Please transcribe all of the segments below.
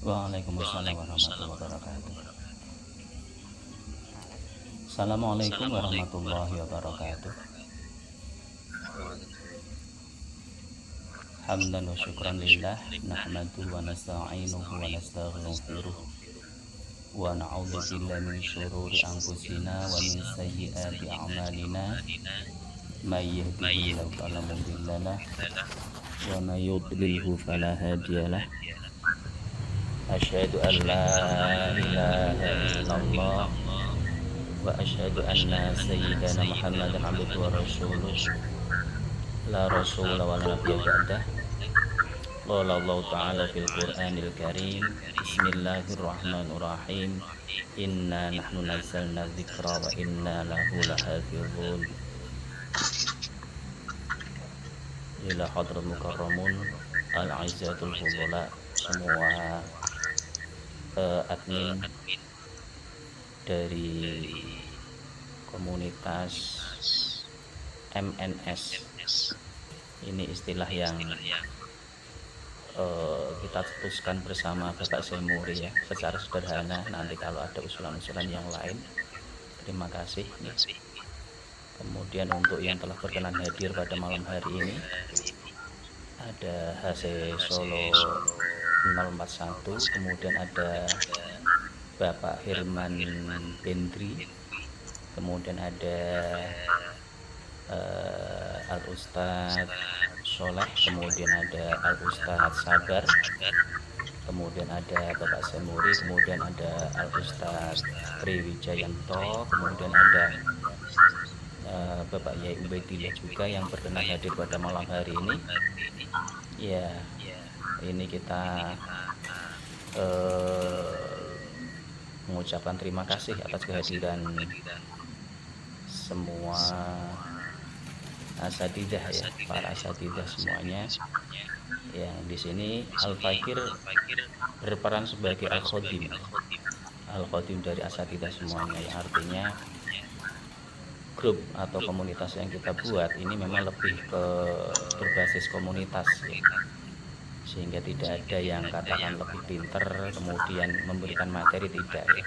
Waalaikumsalam warahmatullahi wabarakatuh. Assalamualaikum warahmatullahi wabarakatuh. Hamdan wa syukran lillah, nahmaduhu wa nasta'inuhu wa nastaghfiruh wa na'udzu billahi min syururi anfusina wa min sayyiati a'malina. May yahdihillahu fala mudilla lahu wa may yudlilhu fala hadiya lahu. Asyhadu an la ilaha illallah wa asyhadu anna sayyidana Muhammadan abduhu wa rasuluh. La rasula wa la nabiyya ba'dah. Qala Allah ta'ala fil Qur'anil Karim. Bismillahirrahmanirrahim. Inna nahnu nazzalna dzikra wa inna lahu lahafizun. Ila hadrat mukarramun al-aizatul fudula, semua admin dari komunitas MNS. Ini istilah yang kita cetuskan bersama Bapak Semuri ya, secara sederhana. Nanti kalau ada usulan-usulan yang lain, terima kasih nih. Kemudian untuk yang telah berkenan hadir pada malam hari ini, ada HC Solo 041, kemudian ada Bapak Hirman Bendri, kemudian ada Al-Ustadz Soleh, kemudian ada Al-Ustadz Sabar, kemudian ada Bapak Semuri, kemudian ada Al-Ustadz Triwijayanto, kemudian ada Bapak Yai Ubaidillah juga yang berkenan hadir pada malam hari ini. Ya, ini kita mengucapkan terima kasih atas kehadiran semua asatidzah ya, para asatidzah semuanya. Yang di sini Al-Fakir berperan sebagai Al-Khodim dari asatidzah semuanya, yang artinya grup atau komunitas yang kita buat ini memang lebih ke berbasis komunitas ya. Sehingga tidak ada yang katakan lebih pinter kemudian memberikan materi, tidak ya.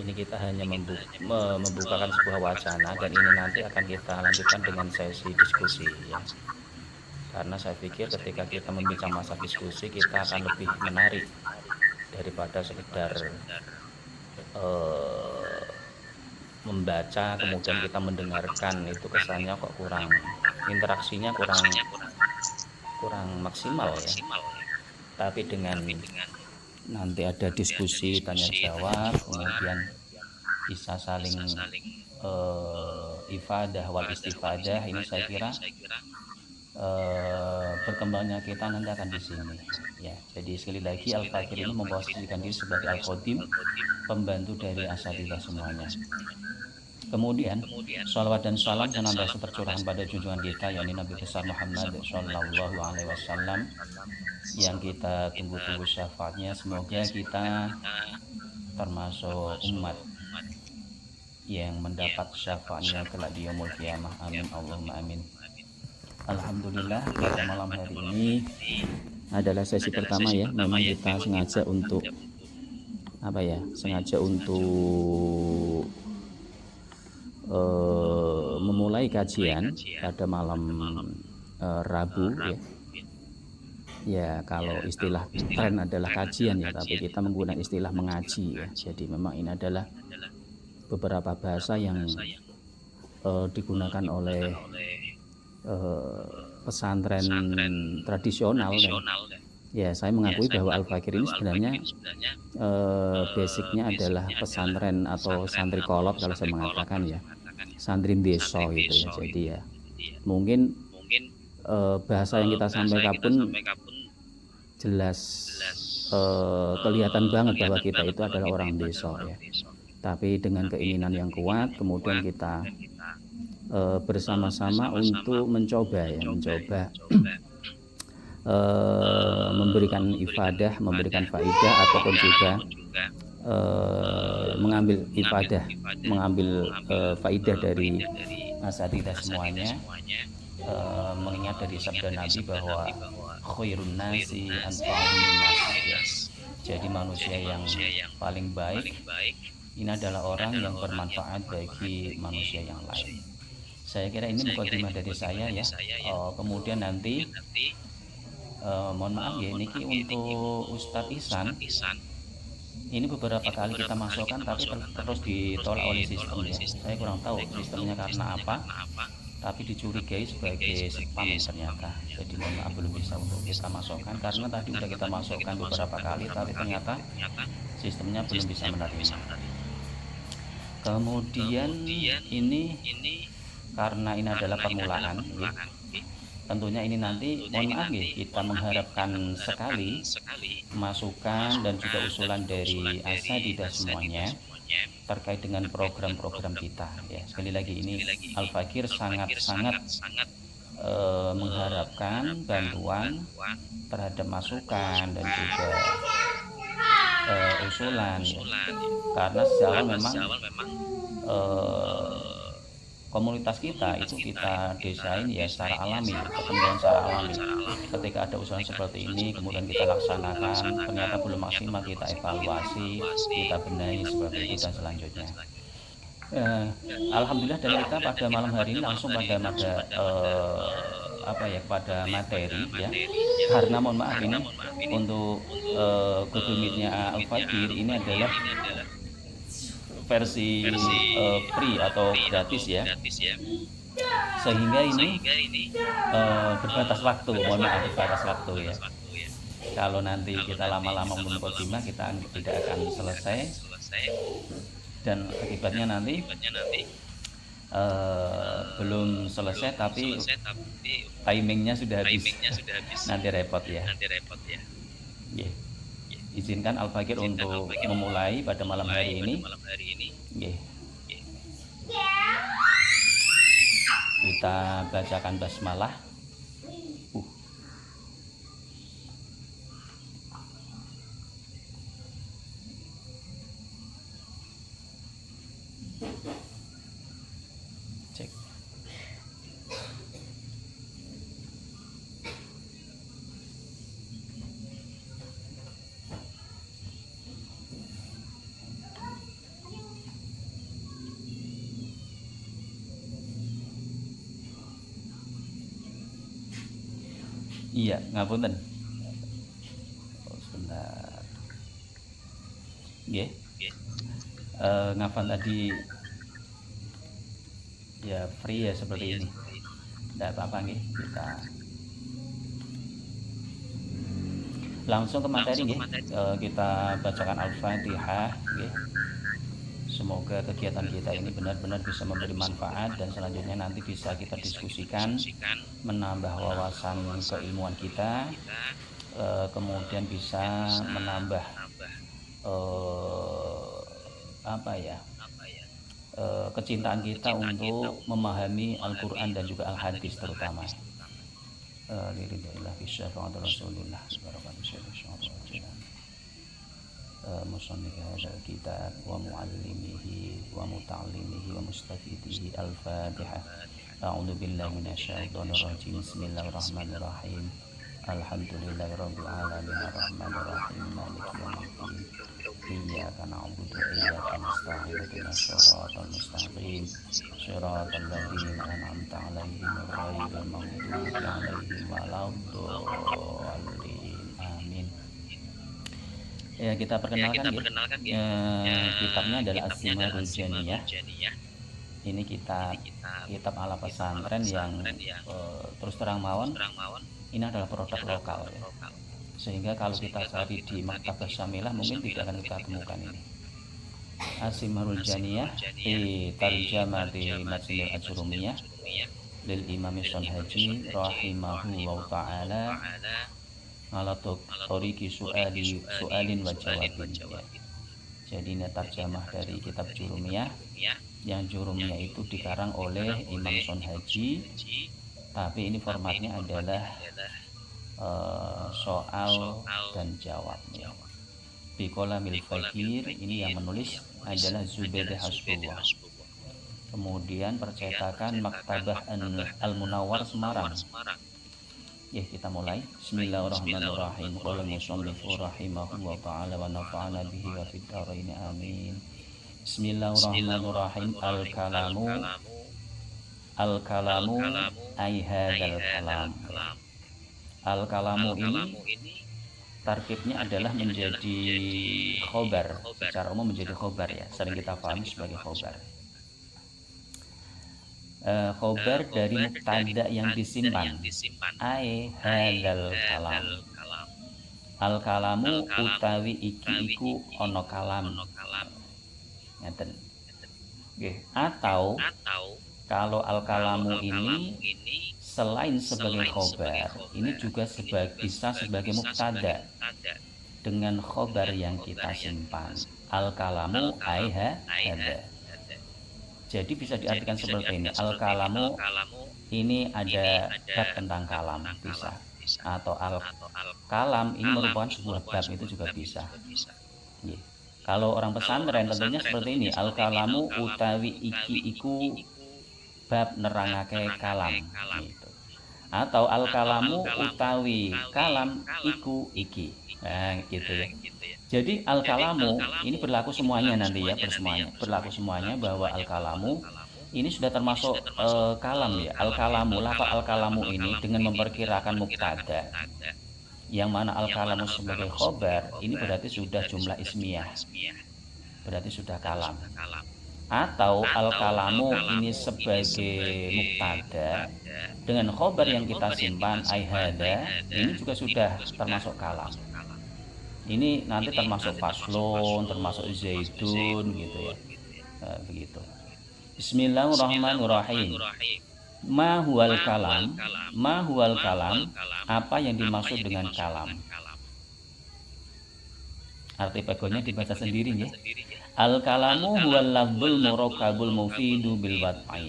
Ini kita hanya membukakan sebuah wacana, dan ini nanti akan kita lanjutkan dengan sesi diskusi ya. Karena saya pikir ketika kita membincang masa diskusi, kita akan lebih menarik daripada sekedar membaca kemudian kita mendengarkan. Itu kesannya kok kurang, interaksinya kurang maksimal ya. Tapi dengan nanti ada diskusi tanya jawab, kemudian bisa saling ifadah wal istifadah, ini saya kira berkembangnya kita nanti akan di sini ya. Jadi sekali lagi Al-Fakir ini memposisikan diri sebagai Al-Khodim, pembantu dari asatidzah semuanya. Kemudian sholawat dan salam senantiasa tercurahkan pada junjungan kita, yakni Nabi besar Muhammad Shallallahu Alaihi Wasallam, yang kita tunggu-tunggu syafaatnya. Semoga kita termasuk umat yang mendapat syafaatnya kelak di yaumul qiyamah. Amin Allahumma amin. Alhamdulillah, pada malam hari ini adalah sesi pertama ya. Memang kita sengaja untuk memulai kajian pada malam Rabu ya. Ya, kalau istilah tren adalah kajian ya, tapi kita menggunakan istilah mengaji ya. Jadi memang ini adalah beberapa bahasa yang digunakan oleh pesantren tradisional ya. Saya mengakui bahwa Al-Fakir ini sebenarnya basicnya adalah pesantren atau santri kolot, kalau saya mengatakan ya, santri desa gitu ya. Jadi ya mungkin bahasa yang kita sampaikan pun jelas kelihatan banget bahwa kita itu adalah orang desa ya. Tapi dengan keinginan yang kuat, kemudian kita bersama-sama untuk mencoba memberikan ifadah, memberikan faidah, ataupun juga mengambil ifadah, mengambil faidah dari asatidzah semuanya mengingat dari sabda Nabi bahwa khairun nasi anfa'uhum linnas, ya. Jadi manusia yang paling baik ini adalah orang yang bermanfaat bagi manusia yang lain. Saya kira ini mukadimah dari saya, ya. Kemudian nanti mohon maaf ya, niki untuk Ustadz Ihsan ini beberapa kali kita masukkan tapi terus ditolak oleh sistem, ya. Saya kurang tahu sistemnya karena apa, tapi dicurigai sebagai spam ternyata. Jadi mohon maaf belum bisa untuk kita masukkan karena tadi udah kita masukkan beberapa kali tapi ternyata sistemnya belum bisa menerima. Kemudian ini karena ini adalah permulaan, ya. Tentunya ini nanti mohon maaf ya, kita mengharapkan sekali masukan dan juga usulan dari asatidzah semuanya terkait dengan program-program kita, ya. Sekali lagi ini Al-Fakir sangat-sangat mengharapkan bantuan terhadap masukan dan juga usulan, ya. Karena sejak awal memang komunitas kita itu kita desain ya secara alami, perkembangan secara alami. Ketika ada usulan seperti ini kemudian kita laksanakan, ternyata belum maksimal, kita evaluasi, kita benahi seperti itu dan selanjutnya. Alhamdulillah dan kita pada malam hari ini langsung pada pada materi, ya. Karena mohon maaf ini untuk Google Meet-nya Al-Fakir ini adalah versi free atau gratis, ya. Sehingga ini berbatas waktu, mohon maaf berbatas waktu, ya. Kalau nanti kita lama-lama mukadimah kita tidak akan selesai dan akibatnya nanti belum selesai tapi timingnya sudah habis. Nanti repot, ya. Yeah. Izinkan Al-Fakir untuk memulai pada malam hari ini. Yeah. Kita bacakan basmalah. Cek. Iya, ngapunten. Sebentar. Nggih. Ngafan tadi ya free ya seperti ini. Tidak apa-apa nggih, kita langsung ke materi nggih. Kita bacakan Al-Fatihah nggih. Semoga kegiatan kita ini benar-benar bisa memberi manfaat dan selanjutnya nanti bisa kita diskusikan, menambah wawasan keilmuan kita, kemudian bisa menambah kecintaan kita untuk memahami Al-Quran dan juga Al-Hadis terutama. Liridillah bisyafa'atul Rasulillah musannif hadzal kitab wa muallimihi wa muta'allimihi wa mustafidihi. Al-Fatihah. A'udzu billahi minasyaitonir rajim. Bismillahirrahmanirrahim. Alhamdulillahirabbil alamin arrahmanir rahim maliki yaumiddin. Iyyaka na'budu wa iyyaka nasta'in ihdinas siratal mustaqim siratal ladzina an'amta 'alaihim ghairil maghdubi 'alaihim waladdallin. Amin. Ya, kita perkenalkan kitabnya adalah As-Simarul Janiyah. Ini kitab ala pesantren yang terus terang mawon ini adalah produk lokal, ya. Sehingga kalau kita cari di Maktabah Syamilah mungkin tidak akan kita temukan ini. As-Simarul Janiyah fi tarjamati Majnil Ajrumiyah lil Imam Sonhaji rahimahullahu ta'ala ala tariqi su'alin wa jawabin, ya. Jadi ini terjemah dari kitab Jurumiyah, yang Jurumiyah itu dikarang oleh Imam Sonhaji, tapi ini formatnya adalah soal dan jawab, ya. Bikola Milfakir, ini yang menulis adalah Zubair Hasbullah. Kemudian percetakan Maktabah Al-Munawwar Semarang. Ya, kita mulai. Bismillahirrahmanirrahim. Qala al-musannifu rahimahullah ta'ala wa nafa'ana bihi wa fid dharain amin. Bismillahirrahmanirrahim. Al-kalamu ay hadzal kalam. Al-kalamu ini tarkibnya adalah menjadi khobar, secara umum menjadi khobar ya, sering kita pahami sebagai khobar. Khobar dari mubtada yang disimpan, ai hadzal kalam. Al kalamu utawi iki iku ono kalam. Ngeten. Nggih, atau kalau al kalamu ini selain sebagai khobar, ini juga bisa sebagai mubtada dengan khobar yang kita simpan. Al kalamu ai hadza. Jadi bisa diartikan seperti ini. Al-kalamu ini ada bab tentang kalam, bisa. Atau al-kalam ini merupakan sebuah bab, itu juga bisa. Ya. Kalau orang pesantren tentunya seperti ini. Al-kalamu utawi iki iku bab nerangake kalam. Gitu. Atau al-kalamu utawi kalam iku iki. Nah, gitu ya. Jadi al-kalamu ini berlaku semuanya nanti ya, berlaku semuanya bahwa al-kalamu ini sudah termasuk kalam ya. Al-kalamu, lafaz al-kalamu ini dengan memperkirakan mubtada, yang mana al-kalamu sebagai khobar, ini berarti sudah jumlah ismiyah, berarti sudah kalam. Atau al-kalamu ini sebagai mubtada dengan khobar yang kita simpan ai hadza, ini juga sudah termasuk kalam. Ini nanti termasuk faslun, termasuk zaidun gitu ya. Begitu. Bismillahirrahmanirrahim. Ma huwal kalam? Ma huwal kalam? Apa yang dimaksud dengan kalam? Arti pegonya dibaca sendiri ya. Al kalamu huwal lafdzul murakkabul mufidu bil wad'i.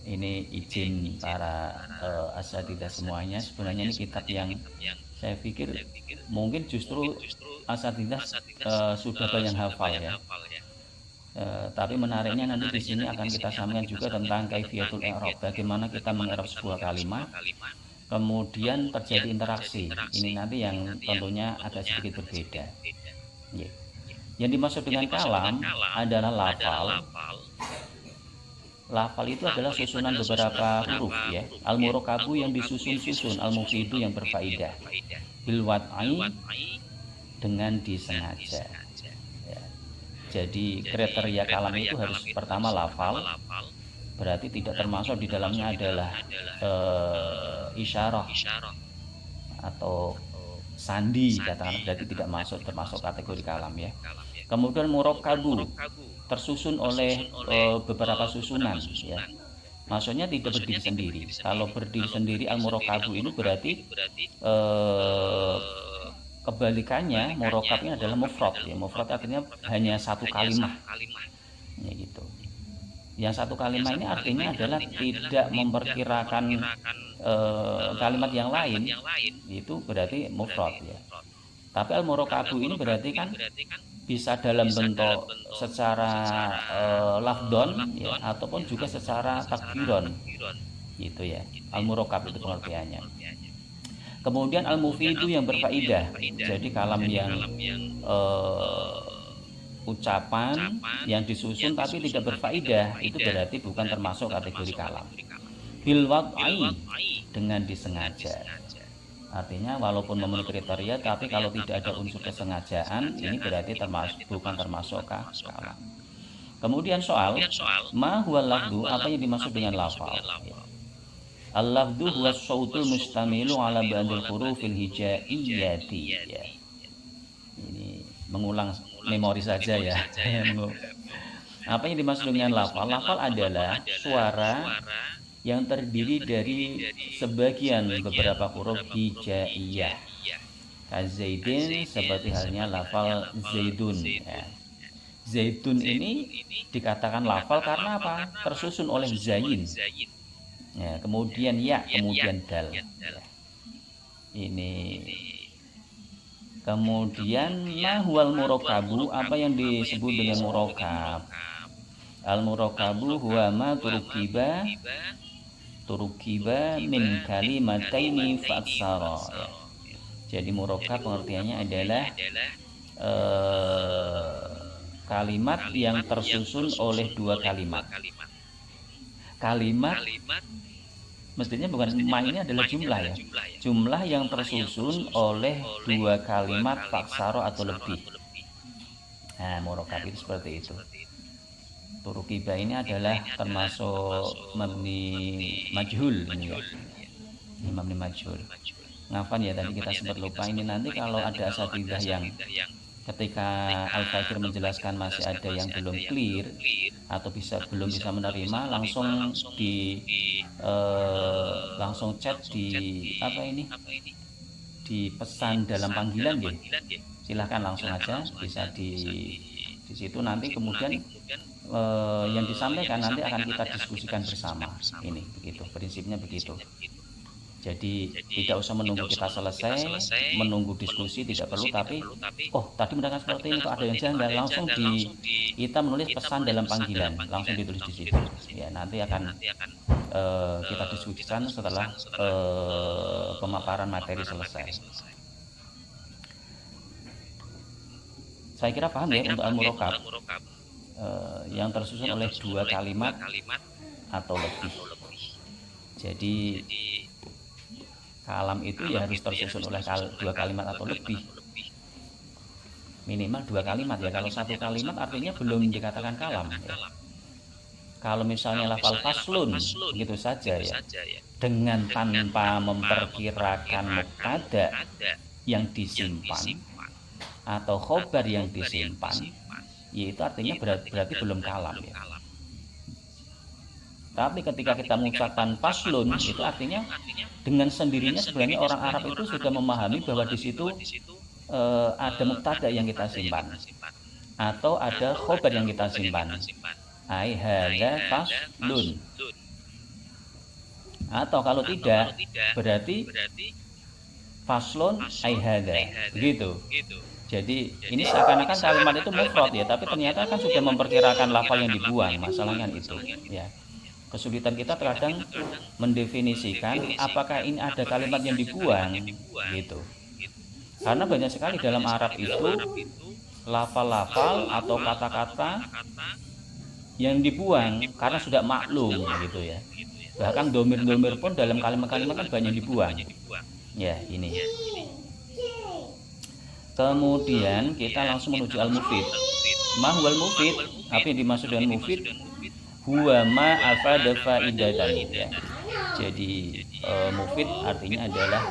Ini izin para asatidzah semuanya. Sebenarnya ini kitab yang saya pikir mungkin justru asatidzah sudah banyak hafal ya. Tapi menariknya nanti di sini akan kita sampaikan juga tentang kaifiyatul i'rab, bagaimana kita mengi'rab sebuah kalimat, kemudian terjadi interaksi. Ini nanti yang tentunya agak sedikit berbeda. Yang dimaksud dengan kalam adalah lafal. Lafal itu adalah susunan beberapa huruf ya. Al-murakkabu yang disusun-susun, al-mufidu yang berfaedah. Bil wad'i dengan disengaja. Ya. Jadi kriteria kalam itu harus pertama lafal, berarti tidak termasuk di dalamnya adalah isyarah atau sandi, katakan berarti tidak termasuk kategori kalam ya. Kemudian murakkabu tersusun oleh beberapa susunan ya. Maksudnya tidak berdiri sendiri. Kalau berdiri sendiri al-murakkabu ini berarti kebalikannya murakkabnya adalah mufrad ya. Mufrad artinya hanya satu kalimat. Ya gitu. Yang satu kalimat ini artinya adalah tidak memperkirakan kalimat yang lain. Itu berarti mufrad ya. Tapi al-murakkabu ini berarti kan bisa dalam bentuk secara lafdon ya, ataupun juga secara takdiron gitu ya. Al-murakkab itu pengertiannya. Kemudian al-mufidu yang berfaedah, jadi kalam yang ucapan yang disusun tapi tidak berfaedah, itu berarti bukan termasuk kategori kalam. Bil wad'i dengan disengaja. Artinya walaupun memenuhi kriteria, tapi kalau tidak ada unsur kesengajaan, ini berarti bukan termasuk kalam. Kemudian soal ma huwa lafdu, apa yang dimaksud dengan lafal? Al-lafdu huwa sautul mustamilu ala ba'dil hurufil hijaiyati. Ya. Ini mengulang memori saja ya. Apa yang dimaksud dengan lafal? Lafal adalah suara yang terdiri dari sebagian beberapa huruf hijaiyah. Kazaidin seperti halnya lafal zaidun ya. Zaidun ini dikatakan lafal karena apa? Tersusun oleh zain. Ya, kemudian ya, kemudian dal. Ya. Ini kemudian ma huwal murakkabu, apa yang disebut dengan murakkab? Al-murakkabu huwa ma turukiba min kalimataini fa'aksara ya. Jadi murakkab pengertiannya adalah kalimat yang tersusun oleh dua kalimat. Kalimat mestinya bukan ma, ini adalah jumlah ya. Jumlah yang tersusun oleh dua kalimat faksaro atau lebih. Nah, murakkab itu seperti itu. Turukiba ini adalah termasuk mabni majhul ini ya. Ini mabni majhul. Ngafan ya, tadi kita sempat lupa. Ini nanti kalau ada asatidzah yang ketika Al-Fakir menjelaskan masih ada yang belum clear atau belum bisa menerima, langsung chat di di pesan dalam panggilan ya. Silahkan langsung aja, bisa di situ nanti kemudian yang disampaikan nanti akan kita diskusikan bersama. Ini begitu, prinsipnya begitu. Jadi tidak usah menunggu kita selesai, menunggu diskusi tidak perlu, tapi tadi mendengar seperti ini kok ada yang janggal, langsung kita menulis pesan dalam panggilan, langsung ditulis di situ. Ya, nanti akan kita diskusikan setelah pemaparan materi selesai. Saya kira paham ya untuk al-murakkab yang tersusun oleh dua kalimat atau lebih. Jadi kalam itu ya harus tersusun oleh dua kalimat atau lebih, minimal dua kalimat ya. Kalau satu kalimat artinya belum dikatakan kalam ya. Kalau misalnya lafal faslun begitu saja ya, dengan tanpa memperkirakan mubtada yang disimpan atau khobar yang disimpan, yaitu artinya berarti belum kalam ya. Tapi ketika kita mengucapkan faslun, itu artinya dengan sendirinya sebenarnya orang Arab itu sudah memahami bahwa di situ ada mubtada yang kita simpan atau ada khobar yang kita simpan. Ai hadza faslun. Atau kalau tidak, berarti faslun ai hadza. Begitu. Jadi ini seakan-akan kalimat itu mufrad ya, tapi ternyata kan sudah memperkirakan lafal yang dibuang. Masalahnya itu ya. Kesulitan kita terkadang mendefinisikan apakah ini ada kalimat yang dibuang gitu. Karena banyak sekali dalam Arab itu lafal-lafal atau kata-kata yang dibuang karena sudah maklum gitu ya. Bahkan domir-domir pun dalam kalimat-kalimat kan banyak dibuang. Ya, ini. Kemudian kita langsung menuju al-mufid. Ma huwal mufid? Apa yang dimaksud dengan mufid? Huwa ma afada faidatan ya. Jadi mufid artinya adalah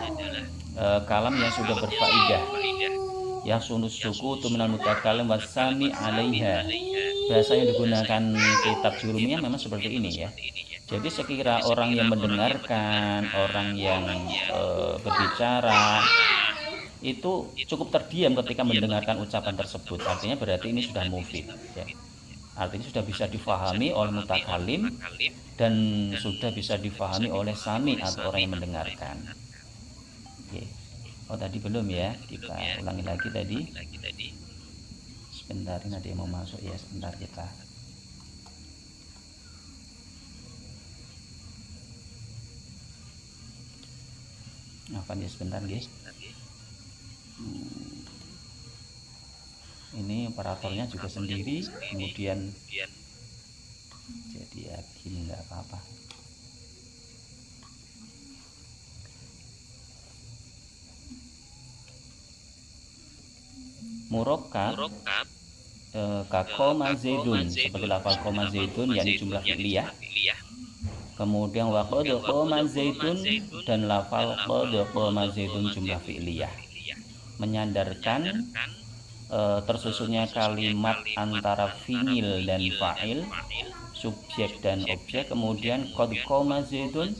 kalam yang sudah berfaidah, yang sunus suku minal mutakalim wasami alaiha. Bahasa yang digunakan kitab Jurumiyah memang seperti ini ya. Jadi sekira orang yang mendengarkan, orang yang berbicara itu cukup terdiam ketika mendengarkan ucapan tersebut, artinya berarti ini sudah mufid ya. Artinya sudah bisa difahami oleh mutakalim dan sudah bisa difahami oleh sami atau orang yang mendengarkan. Oke. Tadi belum ya, kita ulangi lagi tadi. Sebentar, ini ada yang mau masuk ya, sebentar kita. Maafkan ya sebentar guys. Ini operatornya juga sendiri, kemudian jadi ya gini nggak apa-apa. Murakkab kaqoma zaidun, seperti lafal qoma zaidun yakni jumlah fi'liyah. Kemudian wa qad qoma zaidun dan lafal qad qoma zaidun jumlah fi'liyah, menyandarkan tersusunnya kalimat antara fi'il dan fa'il, subjek dan objek. Kemudian qad qoma zaidun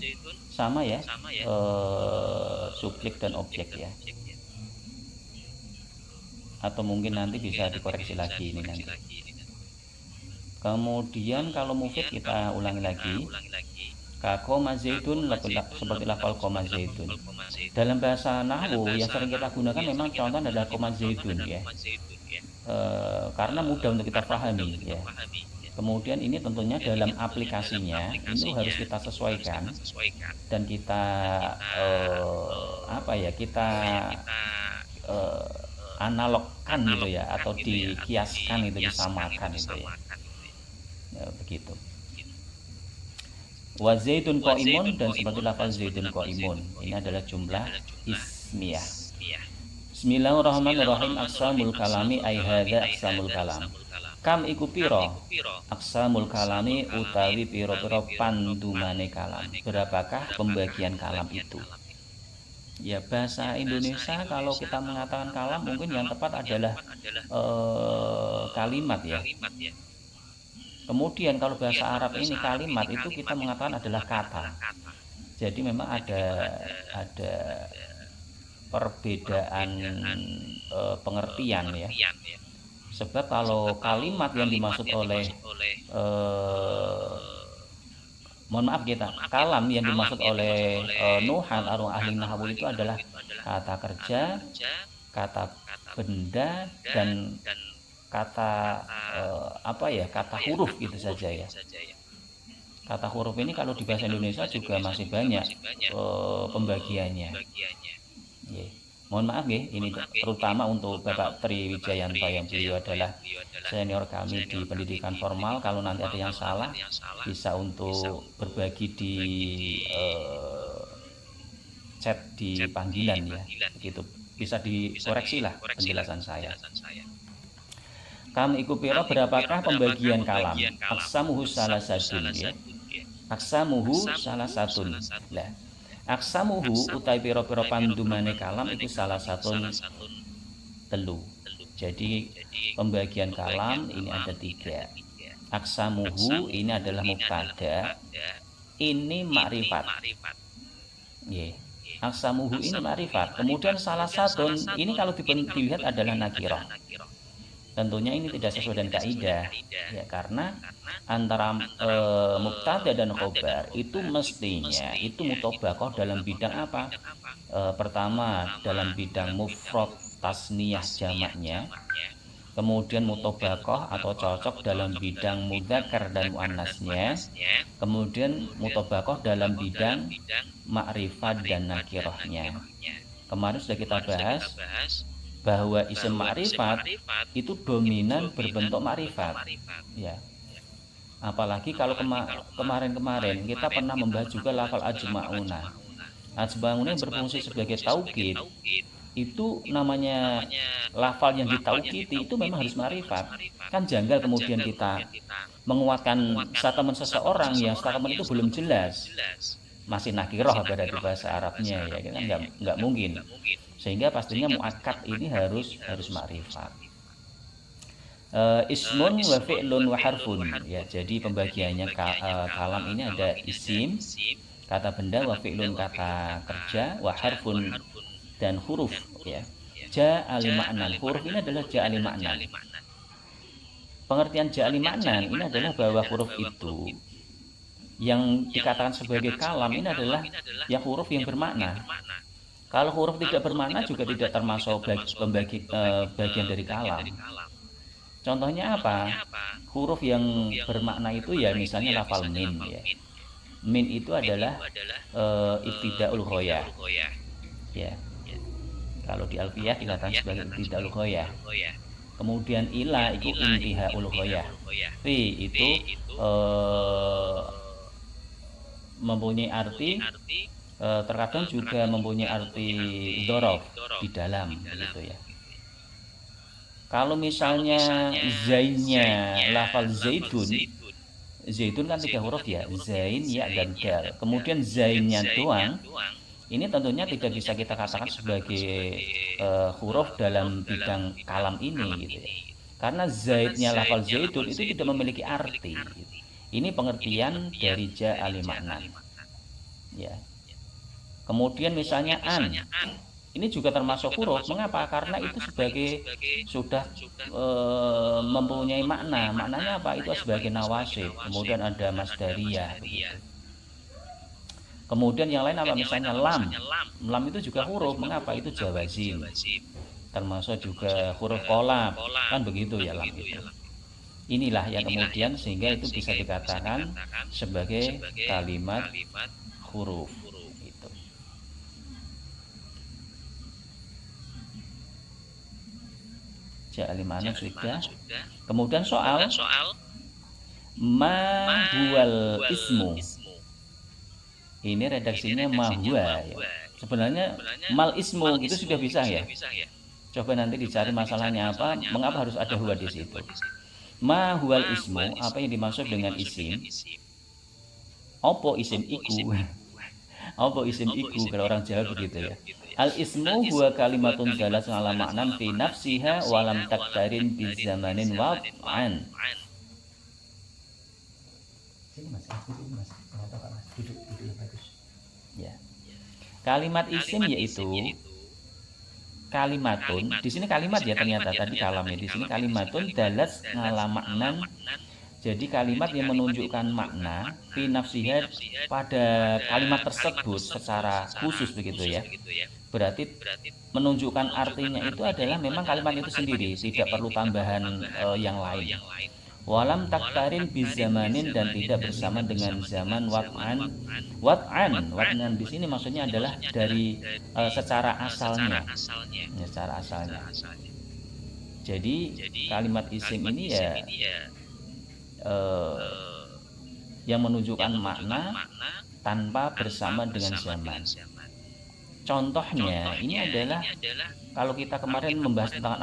sama ya, subjek dan objek ya. Atau mungkin nanti bisa dikoreksi lagi ini nanti. Kemudian kalau mufid kita ulangi lagi. Ka qoma zaidun seperti lafal qoma zaidun. Dalam bahasa nahwu yang sering kita gunakan memang contoh adalah qoma zaidun ya. Karena mudah untuk kita pahami ya. Kemudian ini tentunya dalam aplikasinya itu harus kita sesuaikan dan kita kita analogkan gitu ya, atau dikiaskan itu, disamakan itu ya. Begitu. Wa zaidun qaimun, dan seperti lafaz zaidun qaimun ini adalah jumlah ismiyah. Bismillahirrahmanirrahim. Aqsamul kalami ay hadza aqsamul kalam. Kam iku piro aqsamul kalami utawi piro-piro pandumane kalam. Berapakah pembagian kalam itu? Ya, bahasa Indonesia kalau kita mengatakan kalam mungkin yang tepat adalah kalimat ya. Kemudian kalau bahasa Arab ini kalimat itu kita mengatakan adalah kata. Jadi memang ada perbedaan pengertian ya. Sebab kalau kalimat yang dimaksud oleh kalam yang dimaksud oleh Nuhan atau ahli nahwu itu adalah kata kerja, kata benda, dan kata kata huruf gitu saja ya. Kata huruf ini kalau di bahasa Indonesia juga masih banyak pembagiannya. Yeah. Mohon maaf ya, ini terutama untuk Bapak Tri Wijayanto yang beliau adalah senior kami di pendidikan formal. Kalau nanti ada yang salah bisa untuk berbagi di chat di panggilan ya, begitu bisa dikoreksi lah penjelasan saya. Kam iku pira, berapakah pembagian kalam? Aksamuhu salah satun ya. Aksamuhu salah satun. Lah, aksamuhu utai pira-pira pandumane kalam itu salah satun telu. Jadi pembagian kalam ini ada 3. Aksamuhu ini adalah mubtada, ini makrifat. Yeah. Aksamuhu ini makrifat. Kemudian salah satun ini kalau dilihat adalah nakirah. Tentunya ini tidak sesuai dengan kaidah ya, karena antara mubtada dan khobar itu mestinya itu mutobaqah dalam bidang apa? Pertama dalam bidang mufrad tasniyah jamaknya, kemudian mutobaqah atau cocok dalam bidang mudzakkar dan muannasnya, kemudian mutobaqah dalam bidang makrifat dan nakirahnya. Kemarin sudah kita bahas bahwa isim makrifat itu dominan berbentuk makrifat ya. Apalagi kalau kemarin-kemarin kita pernah membahas juga lafal ajma'una. Ajma'una berfungsi sebagai taukid. Itu namanya lafal yang ditaukiti itu memang harus makrifat. Kan janggal kemudian kita menguatkan statement seseorang yang statement itu belum jelas, masih nakirah berarti bahasa Arabnya ya, kan nggak mungkin. Sehingga pastinya muakkad ini harus makrifat. Ismun wa fi'lun wa harfun ya. Jadi pembagiannya kalam ini ada isim kata benda, wa fi'lun kata kerja, wa harfun dan huruf ya. Ja'ali ma'nan, huruf ini adalah ja'ali ma'nan. Pengertian ja'ali ma'nan ini adalah bahwa huruf itu yang dikatakan sebagai kalam ini adalah yang huruf yang bermakna. Kalau huruf tidak bermakna juga tidak termasuk bagian dari kalam. Contohnya apa? Huruf yang bermakna itu ya misalnya lafal min ya. Min itu adalah ibtidaul ghayah. Ya. Kalau di Alfiyah dikatakan sebagai ibtidaul ghayah. Kemudian ila itu intihaul ghayah. Fi itu mempunyai arti terkadang juga mempunyai arti dzaraf di dalam gitu ya. Kalau misalnya zainnya lafal zaitun kan 3 huruf ya, zain, ya, dan dal. Kemudian zainnya doang, ini tentunya tidak bisa kita katakan sebagai huruf dalam bidang kalam ini gitu ya. Karena zaidnya lafal zaitun itu tidak memiliki arti. Ini pengertian dari ja'ali ma'nan. Ya. Kemudian misalnya an, ini juga termasuk huruf. Mengapa? Karena itu sebagai sudah mempunyai makna. Maknanya apa? Itu sebagai nawasib. Kemudian ada masdariyah. Begitu. Kemudian yang lain apa? Misalnya lam. Lam itu juga huruf. Mengapa? Itu jawazim. Termasuk juga huruf kolab. Kan begitu ya lam itu. Inilah yang kemudian sehingga itu bisa dikatakan sebagai kalimat huruf itu. Ja'alimana sudah. Kemudian soal ma huwal ismu. Ini redaksinya mahwa ya. Sebenarnya mal ismu itu sudah bisa ya. Coba nanti dicari masalahnya apa, mengapa harus ada huwa di situ. Ma huwal ismu, apa yang dimaksud dengan isim? Opo isim iku? Opo isim iku kalau orang Jawa begitu ya. Al ismu huwa kalimatun dalat ala maknan fi nafsiha walam taktarin bi zamanin wad'an. Sini Mas, duduk Mas. Duduk bagus. Ya. Kalimat isim yaitu kalimatun. Di sini kalimat ya ternyata tadi kalamnya. Di sini kalimatun dalat ala maknan. Jadi kalimat yang menunjukkan makna fi nafsiha pada kalimat tersebut secara khusus begitu ya. Berarti menunjukkan artinya itu adalah memang kalimat itu sendiri, tidak perlu tambahan yang lain. Walam taktarin bizamanin dan tidak bersama dengan zaman wat'an di sini maksudnya adalah dari secara asalnya. Ya, secara asalnya. Jadi kalimat isim ini ya yang menunjukkan makna tanpa bersama dengan zaman. Contohnya ini adalah kalau kita kemarin membahas tentang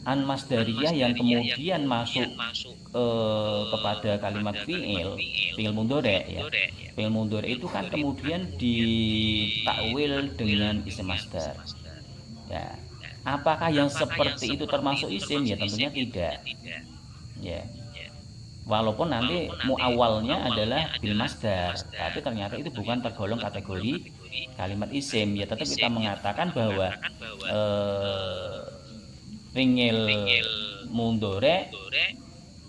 an-masdariyah yang kemudian masuk kepada kalimat fi'il mudhari ya. Fi'il mudhari itu kan kemudian ditakwil dengan isim masdar. Ya. Apakah yang seperti itu termasuk isim? Ya tentunya tidak. Ya. Walaupun nanti muawalnya adalah bil masdar, tapi ternyata itu bukan tergolong kategori kalimat isim. Ya tetap kita mengatakan bahwa fi'il mudhari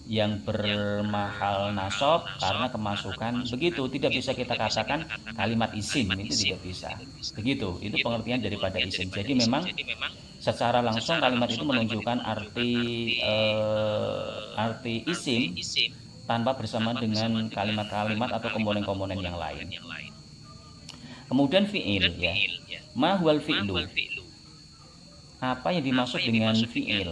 yang bermahal nasab karena kemasukan begitu, tidak bisa kita katakan kalimat isim, itu tidak bisa. Begitu, itu pengertian daripada isim. Jadi memang secara langsung kalimat itu menunjukkan arti isim tanpa bersama dengan kalimat-kalimat atau komponen-komponen yang lain. Kemudian fi'il ya. Ma huwal fi'lu. Apa yang dimaksud dengan fi'il?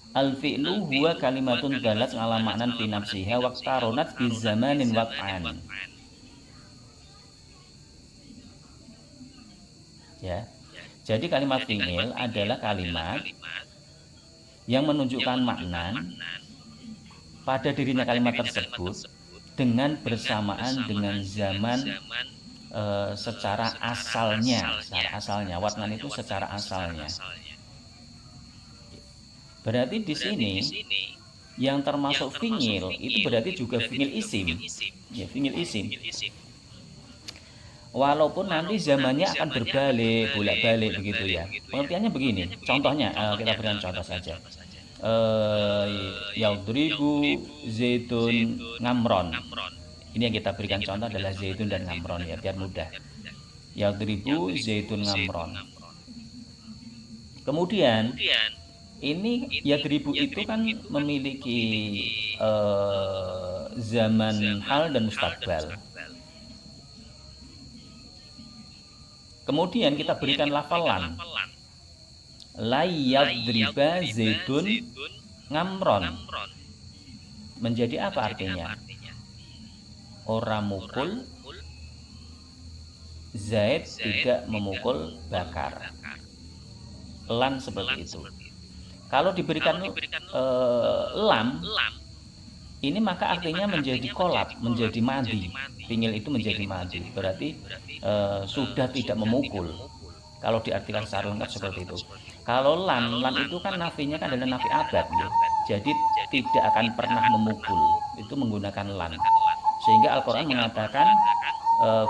Al-fi'lu huwa kalimatun dalat ala maknan fi nafsiha waqtaronat bi zamanin wat'an. Ya. Jadi kalimat fi'il adalah kalimat yang menunjukkan makna pada dirinya kalimat tersebut dengan bersamaan dengan zaman secara asalnya. Wat'an itu secara asalnya. Berarti di sini yang termasuk fi'il itu berarti juga fi'il isim. Ya, fi'il isim. Walaupun nanti zamannya akan berbalik, bolak-balik begitu ya. Pengertiannya begini. Contohnya kita berikan contoh saja. Yaudribu zaitun ngamron. Ini yang kita berikan contoh adalah zaitun dan ngamron ya, biar mudah. Yaudribu zaitun ngamron. Kemudian ini yadribu itu kan memiliki zaman hal dan mustaqbal. Kemudian kita berikan lafalan la yadriba zaitun ngamron. Menjadi apa artinya? Orang mukul, Zaid tidak memukul Bakar. Lan seperti itu. Kalau diberikan lam, ini maka artinya menjadi kolab, menjadi madi. Fi'il itu menjadi madi, berarti sudah tidak memukul. Kalau diartikan secara lengkap seperti itu. Kalau lan itu kan nafinya kan adalah nafi abad, ya. Jadi tidak akan pernah memukul. Itu menggunakan lan. Sehingga Al-Quran mengatakan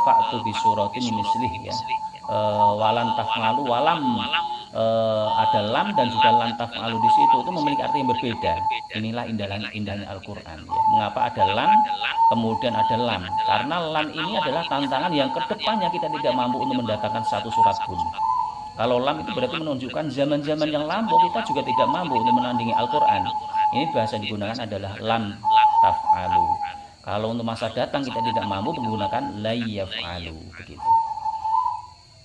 fa'tu bi suratin mislih ya. Walan taf'alu walam ada lam dan juga lan taf'alu di situ itu memiliki arti yang berbeda. Inilah indahnya Al-Quran ya. Mengapa ada lam kemudian ada lam? Karena lam ini adalah tantangan yang kedepannya kita tidak mampu untuk mendatangkan satu surat pun. Kalau lam itu berarti menunjukkan zaman-zaman yang lampau kita juga tidak mampu untuk menandingi Al-Quran. Ini bahasa yang digunakan adalah lam taf'alu. Kalau untuk masa datang kita tidak mampu menggunakan la yaf'alu, begitu.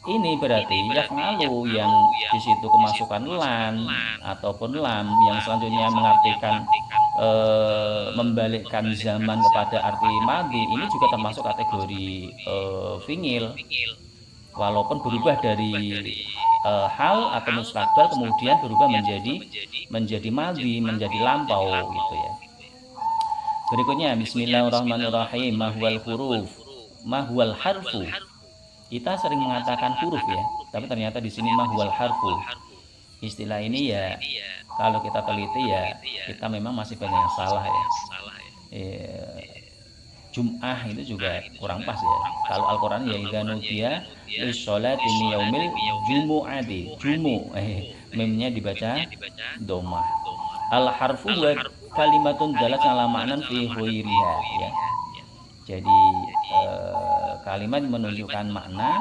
Ini berarti yaf'alu yang di situ kemasukan lan ataupun lam yang selanjutnya mengartikan membalikkan zaman kepada arti madi, ini juga termasuk kategori fi'il, walaupun berubah dari hal atau mustakbal kemudian berubah menjadi madi, menjadi lampau gitu ya. Berikutnya bismillahirrahmanirrahim. Mahwal huruf, mahwal harfu. Kita sering mengatakan huruf ya, tapi ternyata di sini mahwal harfu. Istilah ini ya kalau kita teliti ya kita memang masih banyak yang salah ya. Jum'ah itu juga kurang pas ya. Kalau Al-Quran ya idza nudiya lis-sholati min yaumil jumu'ati, memnya dibaca dhammah. Al-harfu wa kalimatun dalat ala ma'nan fi ghairiha ya. Jadi kalimat menunjukkan makna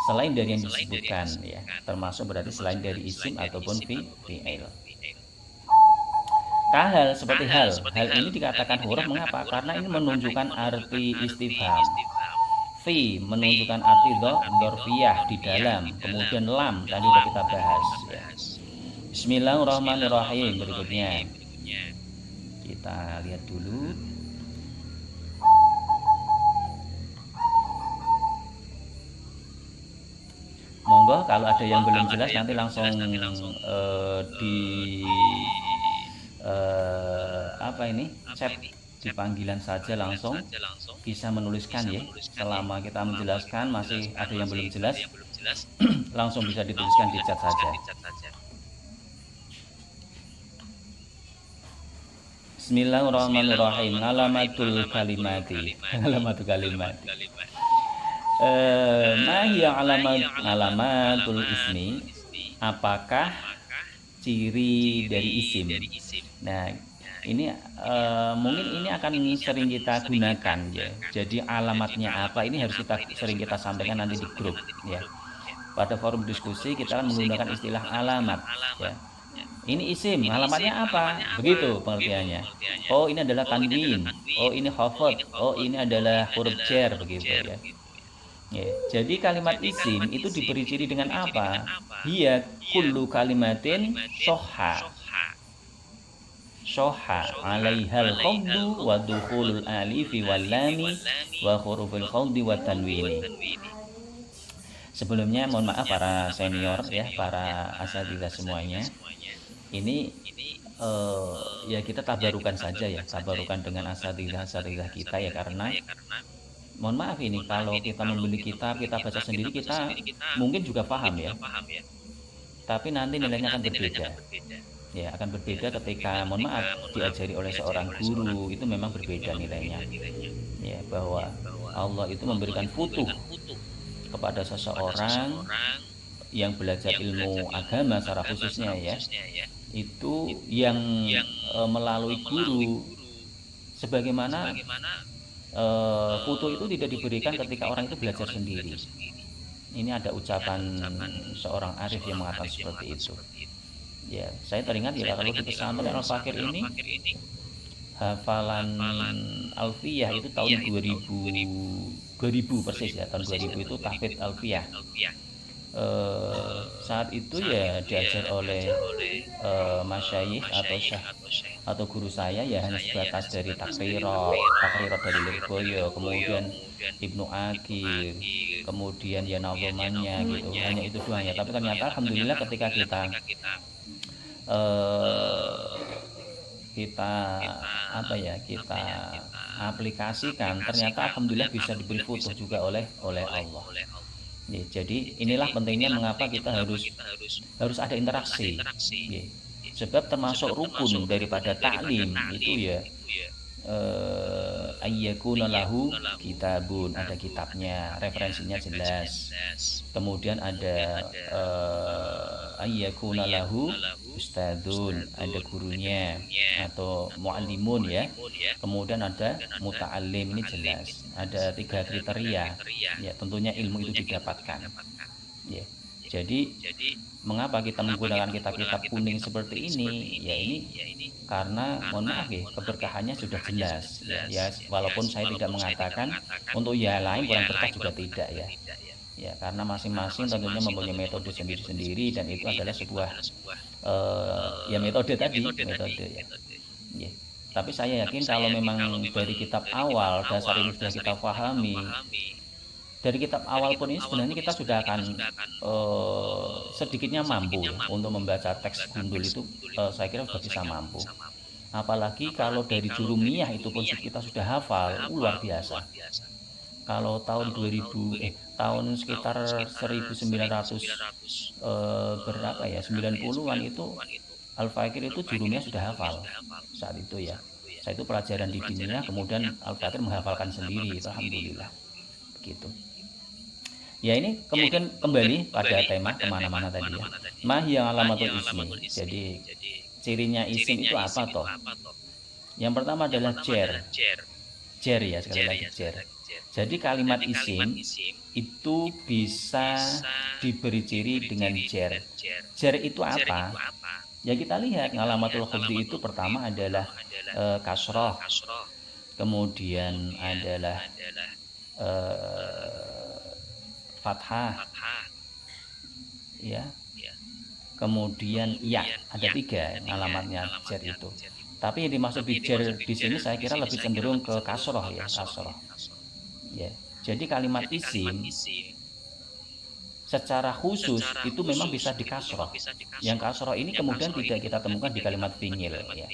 selain dari yang disebutkan ya, termasuk berarti selain dari isim ataupun fi'il. Kahal seperti hal ini dikatakan huruf, mengapa? Karena ini menunjukkan arti istifham. Fi menunjukkan arti dzarfiyah di dalam, kemudian lam tadi sudah kita bahas ya. Bismillahirrahmanirrahim. Berikutnya kita lihat dulu. Monggo kalau ada yang belum jelas nanti langsung chat di panggilan saja, langsung bisa menuliskan ya. Selama kita menjelaskan masih ada yang belum jelas langsung bisa dituliskan di chat saja. Bismillahirrahmanirrahim. Alamatul kalimati. Mahiya alamatul ismi. Apakah ciri dari isim? Nah, ini mungkin ini akan sering kita gunakan ya. Jadi alamatnya apa ini harus sering kita sampaikan nanti di grup ya. Pada forum diskusi kita menggunakan istilah alamat ya. Ini isim, alamatnya apa? Begitu pengertiannya. Oh, ini adalah tanwin. Oh, ini khafad. Oh, ini adalah huruf jar, begitu ya. Ya, jadi kalimat isim itu diberi ciri dengan apa? Hiya kullu kalimatin soha alaihal khawdu wa dukhulul alifi wal lami wa hurufil khawdi wa tanwini. Sebelumnya mohon maaf para senior ya, para asatidzah semuanya. Ini ya kita tabarukan saja ya, tabarukan dengan asatidzah kita ya, karena mohon maaf ini kalau kita membeli kitab, kita baca sendiri, kita mungkin juga paham ya, tapi nanti nilainya akan berbeda ya, akan berbeda ketika mohon maaf diajari oleh seorang guru, itu memang berbeda nilainya ya, bahwa Allah itu memberikan futuh kepada seseorang yang belajar ilmu agama secara khususnya ya, itu yang melalui guru, sebagaimana foto itu tidak diberikan ketika orang itu belajar sendiri. Ini ada ucapan seorang arif yang mengatakan seperti itu. Ya, saya teringat ya kalau di pesantren Al-Fakir ini hafalan alfiyah itu tahun 2000 persis ya, tahun 2000 itu tahfidz alfiyah. Saat itu ya diajar oleh masyayikh atau syekh atau guru saya ya hanya sebatas dari takrirat dari Lirboyo, kemudian Ibnu Akir, kemudian ya nazomannya gitu, hanya itu doang ya. Tapi ternyata alhamdulillah ketika kita aplikasikan, ternyata alhamdulillah bisa diberi futuh juga oleh Allah. Ya, jadi inilah pentingnya mengapa kita harus ada interaksi. Ya, sebab termasuk rukun daripada taklim itu ya ayyakuna lahu kitabun, ada kitabnya, referensinya jelas. Kemudian ada ayyakuna lahu ustadzun, ada gurunya atau muallimun ya. Kemudian ada muta'allim, ini jelas. Ada 3 kriteria. Ya, tentunya ilmu itu didapatkan. Ya. Jadi mengapa kita menggunakan kitab-kitab kuning seperti ini? Ya ini karena mohon maaf ya, keberkahannya sudah jelas ya. Ya walaupun saya tidak mengatakan untuk yang lain kurang berkah juga tidak ya. Ya karena masing-masing tentunya mempunyai metode sendiri-sendiri dan itu adalah sebuah ya metode ya. Ya. Tapi saya yakin kalau memang dari kitab awal dasar ini sudah kita pahami, dari kitab awal pun ini sebenarnya kita sudah akan sedikitnya mampu ya untuk membaca teks gundul itu, saya kira sudah bisa mampu. Apalagi kalau dari jurumiyah itu pun kita sudah hafal, luar biasa. Kalau tahun 2000 tahun sekitar 1900 berapa ya 90-an itu Al-Fakir itu jurumiyah sudah hafal saat itu ya. Saat itu pelajaran di diniyah, kemudian Al-Fakir menghafalkan sendiri, itu alhamdulillah begitu. Ya ini kemudian kembali pada tema kemana-mana tadi ya. Mahiyang alamatul ismi. Jadi cirinya isim itu apa toh? Yang pertama adalah jer ya, sekali lagi jer. Jadi kalimat isim itu bisa diberi ciri dengan jer. Jer itu apa? Ya kita lihat ngalamatul khafdi itu pertama adalah kasroh, kemudian adalah fathah, ya, kemudian ya, ada 3 alamatnya jer itu. Tapi yang dimaksud di jer di sini saya kira lebih cenderung ke kasroh ya, kasroh. Ya, jadi kalimat isim secara khusus itu memang bisa di kasroh. Yang kasroh ini kemudian tidak kita temukan di kalimat fi'il ya,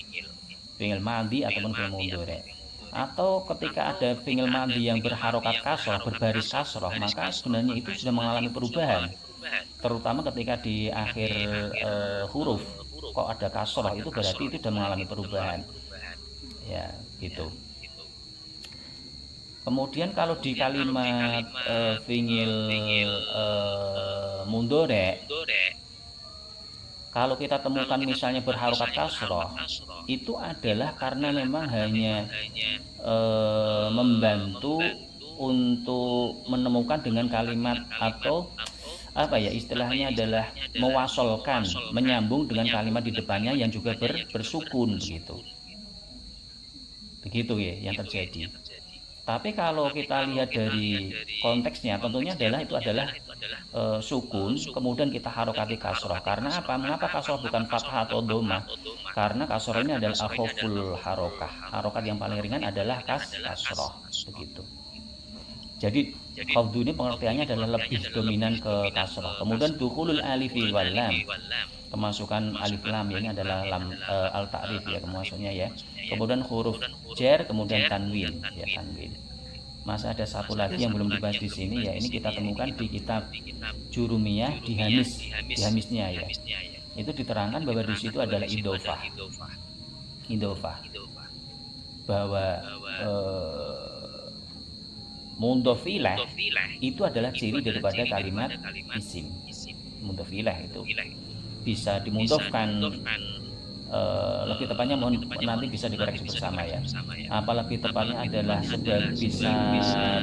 fi'il madhi ataupun fi'il mudhari. Atau ketika ada fi'il madhi yang berharokat kasroh, berbaris kasroh, maka sebenarnya itu sudah mengalami perubahan. Terutama ketika di akhir huruf kok ada kasroh, itu berarti itu sudah mengalami perubahan. Ya, gitu. Kemudian kalau di kalimat fi'il mudhari, kalau kita temukan misalnya berharokat kasroh, itu adalah karena memang hanya membantu untuk menemukan dengan kalimat atau apa ya istilahnya adalah mewasolkan, menyambung dengan kalimat di depannya yang juga bersukun begitu ya yang terjadi. Tapi kalau kita lihat dari konteksnya, tentunya itu adalah sukun, kemudian kita harokati kasroh. Karena apa? Mengapa kasroh bukan fathah atau dhamma? Karena kasroh ini adalah akhaful harokah. Harokat yang paling ringan adalah kasroh, begitu. Jadi khafdu ini pengertiannya adalah lebih dominan ke kasroh. Kemudian dukhulul alifi wal lam, kemasukan alif lam, ini adalah lam al-ta'rif ya kemasukannya ya. Kemudian huruf jer, kemudian tanwin ya, tanwin. Masih ada satu lagi yang belum dibahas di sini ya, ini kita temukan di kitab Jurumiyah di hamisnya ya. Itu diterangkan bahwa di situ adalah idofah. Bahwa mudhofilah itu adalah ciri daripada kalimat isim. Mudhofilah itu bisa dimudhofkan, lebih tepatnya mohon nanti bisa dikoreksi bersama ya. Apa lebih tepatnya adalah bisa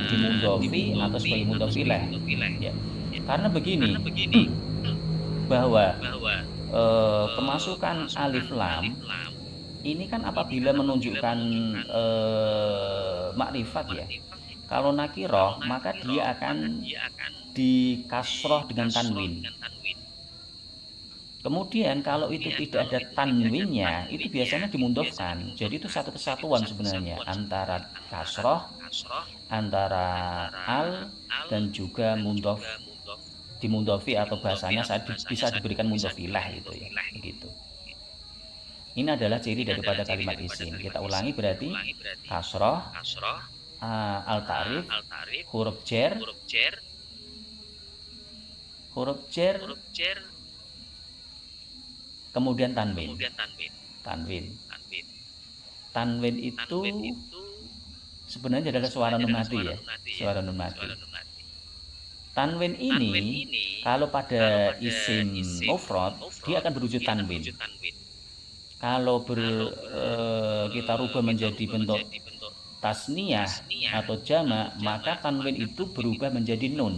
dimudhofi atau sebagai mudhofilah ya. Karena begini, bahwa kemasukan alif lam ini kan apabila menunjukkan makrifat ya. Kalau nakiroh maka dia akan dikasroh dengan tanwin. Kemudian kalau itu tidak ada tanwinnya, itu biasanya dimudhofkan. Jadi itu satu kesatuan sebenarnya antara kasroh, antara al dan juga mudhof, dimudhofi atau bahasanya bisa diberikan mudhofilah gitu ya, begitu. Ini adalah ciri daripada kalimat isim. Kita ulangi berarti kasroh, al-ta'rif, huruf jer, kemudian tanwin. Tanwin itu sebenarnya adalah suara nun mati ya, suara nun mati. Tanwin ini kalau pada isim mufrad dia akan berwujud tanwin. Kalau kita rubah menjadi bentuk tasniyah atau jamak, maka tanwin itu berubah menjadi nun.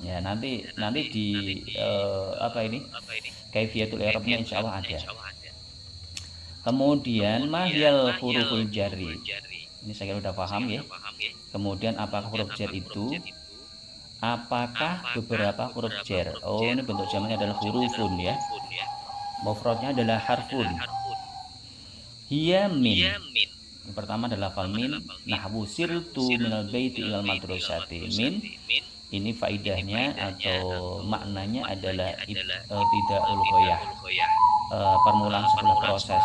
Ya, nanti di apa ini? Kaifiyatul i'rabnya insyaallah ada. Kemudian mahyal huruful jari. Ini saya kira udah paham ya. Kemudian apakah huruf jar itu? Apakah beberapa huruf jar? Oh, ini bentuk jamaknya adalah hurufun ya. Mufradnya adalah harfun. Hiya min. Yang pertama adalah fal min. Nahwu sirtu minal baiti ilal madrasati. Min ini faidahnya atau maknanya adalah tidak ghayah, permulaan sebuah proses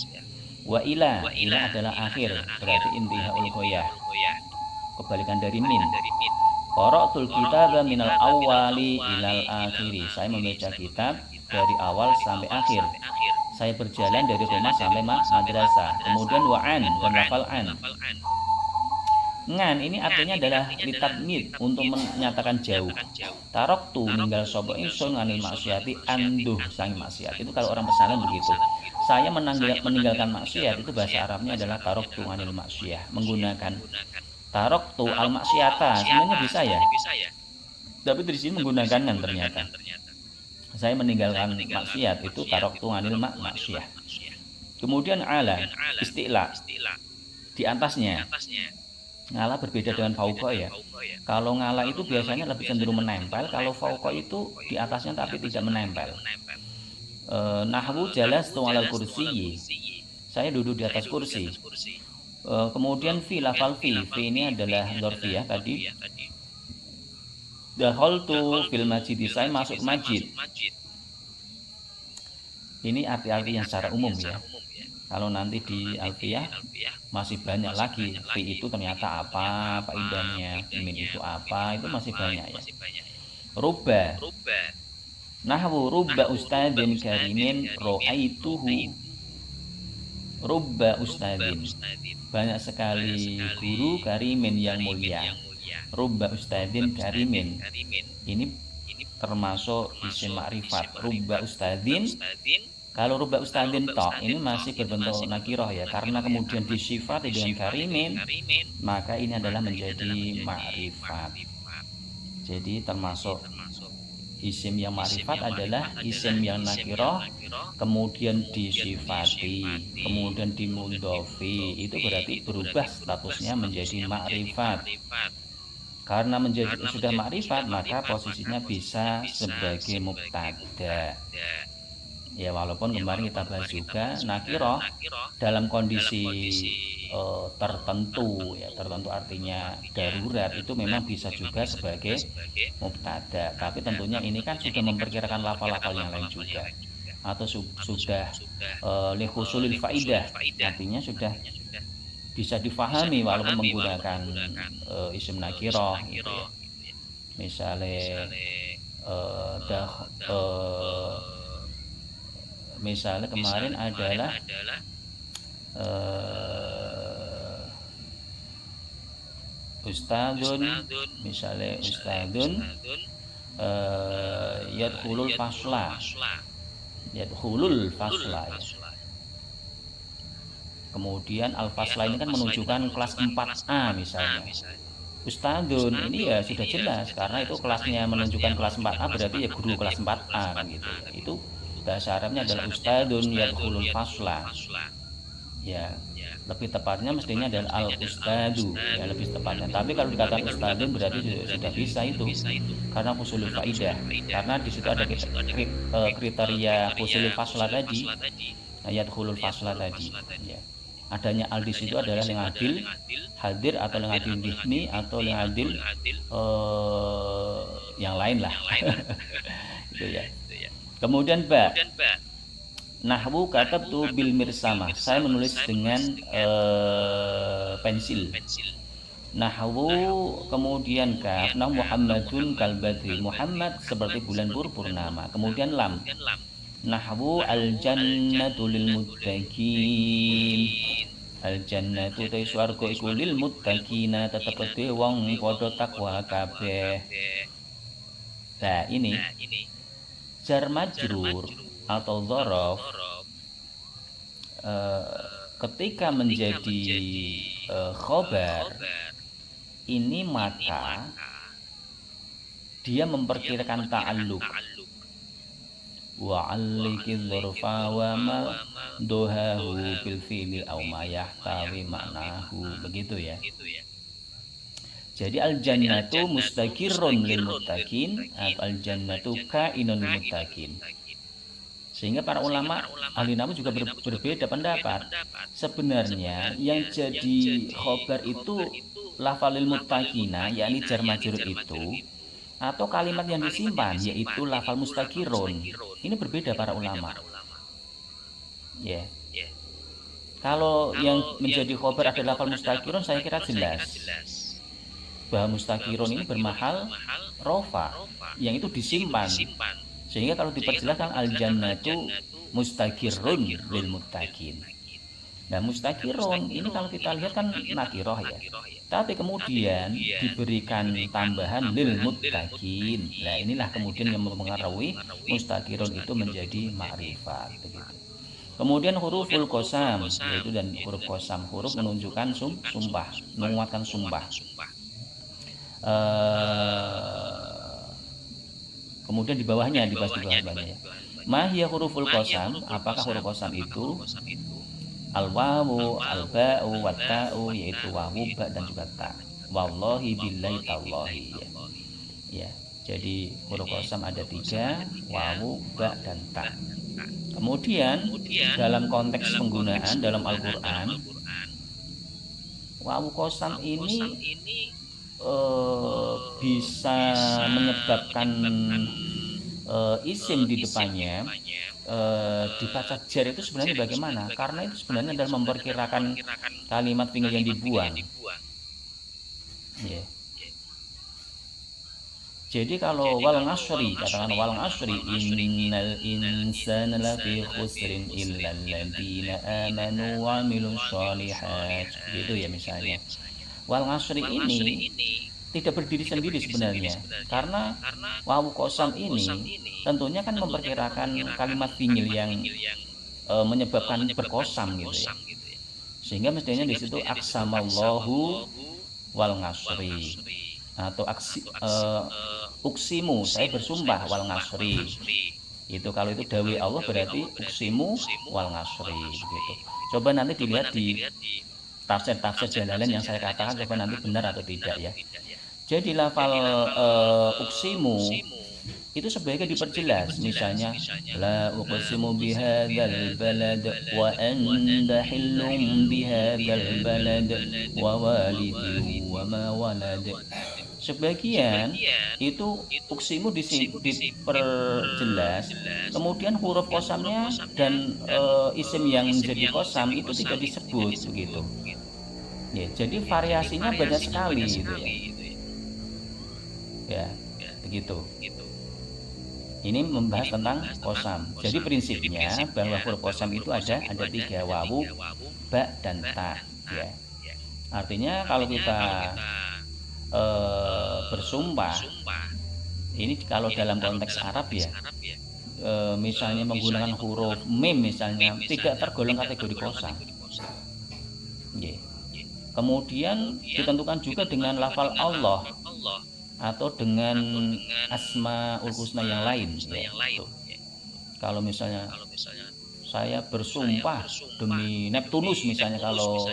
ya. Wa ila adalah akhir, berarti intihaul ghayah, kebalikan dari min. Qara'tul kitaba minal awwali ilal akhiri. Saya membaca kitab dari awal sampai akhir. Saya berjalan dari rumah sampai madrasah. Kemudian wa'an dan lafal an. Ngan ini artinya adalah litabmid, untuk menyatakan jauh. Taroktu ninggal sapa ingsun nganil maksiati anduh sang maksiat. Itu kalau orang pesanan begitu. Saya meninggalkan maksiat, itu bahasa Arabnya adalah taroktu nganil maksiat, menggunakan taroktu al maksiata. Sebenarnya bisa ya, tapi di sini menggunakan kan ternyata. Saya meninggalkan maksiat, itu taroktu nganil maksiat. Kemudian ala isti'la, di atasnya. Ngala berbeda dengan fauqa ya. Kalau ngala itu biasanya lebih cenderung menempel, kalau fauqa itu di atasnya tapi tidak menempel. Nahwu jalastu alal kursi. Saya duduk di atas kursi. Kemudian fi lafal fi ini adalah dzarfiyah tadi. Dakhaltu fil masjid, saya masuk ke masjid. Ini arti-arti yang secara umum ya. Kalau nanti di alfiyah masih banyak lagi. Fi itu ternyata apa faedahnya, min itu apa, itu masih banyak ya. Rubba. Nahwu rubba ustadzin karimin ra'aituhu. Rubba ustadzin, banyak sekali guru karimin yang mulia. Rubba ustadzin karimin, ini termasuk isim ma'rifat. Rubba ustadzin, kalau rubba ustadzin tok ini masih berbentuk nakiroh ya, karena kemudian disifati dengan karimin, maka ini adalah menjadi ma'rifat. Jadi termasuk isim yang ma'rifat adalah isim yang nakiroh kemudian disifati, kemudian dimudhofi, itu berarti berubah statusnya menjadi ma'rifat. Karena menjadi sudah ma'rifat, maka posisinya bisa sebagai mubtada. Ya, walaupun kemarin kita bahas juga nakiroh dalam kondisi tertentu ya, tertentu artinya darurat, itu memang bisa juga sebagai mubtada. Tapi tentunya ini kan sudah memperkirakan lafal-lafal yang lain juga, atau sudah li husulil faidah, artinya sudah bisa difahami walaupun menggunakan isim nakiroh gitu ya. Misalnya misalnya kemarin adalah ustadzun, misalnya ustadzun yadkhulul fasla, yadkhulul fasla ya. Kemudian al-fasla ini kan menunjukkan kelas 4A misalnya. Ustadzun ini ya sudah jelas karena itu kelasnya menunjukkan kelas 4A, berarti ya guru kelas 4A kan gitu ya. Itu bahasa Arabnya adalah ustadzun yadkhulul fasla. Ya, lebih tepatnya mestinya adalah al-ustadu ya, lebih tepatnya. Tapi kalau dikatakan ustadzun berarti sudah bisa itu karena husulul faidah. Karena di situ ada kriteria husulul fasla tadi, yadkhulul fasla tadi ya. Adanya al di situ adalah lengadil hadir atau lengadil dihni atau lengadil yang lain lah. Itu ya. Kemudian ba, nahwu katabtu bil mirsama, saya menulis dengan pensil. Nahwu kemudian kaf, nah Muhammadun kal badri, Muhammad seperti bulan purnama. Kemudian lam, nahwu al jannatu lil muttaqin, al jannatu te swarga iku lil muttaqina, tetep kedhe wong padha takwa kabeh. Nah ini jar majrur atau dzaraf ketika menjadi khobar ini, maka dia memperkirakan ta'alluq. Wa 'alliqidz dzarfa wa ma dohahu bil fi'li aw ma yahtawi ma'nahu, begitu ya. Jadi al jannatu mustaqirrun lil muttaqin atau al jannatu kainun lil muttaqin. Sehingga para ulama ahli nahwu juga berbeda pendapat. Sebenarnya yang jadi khobar itu lafalil muttaqina, yakni jar majrur itu, atau kalimat yang disimpan yaitu lafal mustaqirun. Ini berbeda para ulama. Ya. Kalau yang menjadi khobar adalah lafal mustaqirun, saya kira jelas bahwa mustaqirun ini bermahal rofa, yang itu disimpan. Sehingga kalau diperjelaskan al jannatu mustaqirun lil muttaqin. Nah, mustaqirun ini kalau kita lihat kan nakiroh ya. Tapi kemudian diberikan tambahan lil muttaqin. Nah, inilah kemudian yang mempengaruhi mustaqirun itu menjadi ma'rifat begitu. Kemudian huruful qasam, yaitu dan huruf qasam, huruf menunjukkan sumpah, menguatkan sumpah. Kemudian di bawahnya dibahas di bawahnya ya. Ma hiya huruful qasam? Apakah huruf qasam itu? Al-wawu, al-ba'u, wat-ta'u, yaitu wawu, ba dan juga ta. Wallahi billahi tallahi ya. Ya. Jadi huruf qasam ada 3, wawu, ba dan ta. Kemudian dalam konteks penggunaan dalam Al-Qur'an, wawu qasam ini bisa menyebabkan isim di depannya dibaca jar itu sebenarnya bagaimana? Karena itu sebenarnya adalah memperkirakan kalimat fi'il yang dibuang. Yeah. Jadi kalau wal ngasri, katakan wal ngasri, innal insana lafi khusrin illa alladziina amanu wa 'amilus shalihat. Gitu ya misalnya. Wal ngasri ini tidak berdiri sendiri sebenarnya, karena wawu qasam ini tentunya kan memperkirakan kalimat fi'il yang menyebabkan berqasam gitu ya. Sehingga mestinya di situ aqsamallahu wal ngasri atau uksimu, saya bersumpah wal ngasri. Itu kalau itu dawe Allah berarti uksimu wal ngasri begitu. Coba nanti dilihat di tafsir-tafsir Jalalain yang saya katakan, coba nanti benar atau tidak ya. Jadi lafal uksimu itu sebaiknya diperjelas, misalnya la uqsimu bihadzal balad wa anta hillum bihadzal balad wa walidin wa ma walad. Sebagian itu uksimu diperjelas, kemudian huruf qasamnya dan isim yang menjadi qasam itu tidak disebut begitu. Ya, jadi variasinya banyak sekali gitu ya. Ya, begitu. Ini membahas tentang qasam. Jadi prinsipnya bahwa huruf qasam itu ada 3, wawu, ba dan ta ya. Artinya kalau kita bersumpah ini kalau dalam konteks Arab ya, misalnya menggunakan huruf mim misalnya tidak tergolong kategori qasam. Yeah. Kemudian ditentukan juga dengan lafal Allah atau dengan asmaul husna yang lain ya. Kalau misalnya saya bersumpah demi Neptunus misalnya, kalau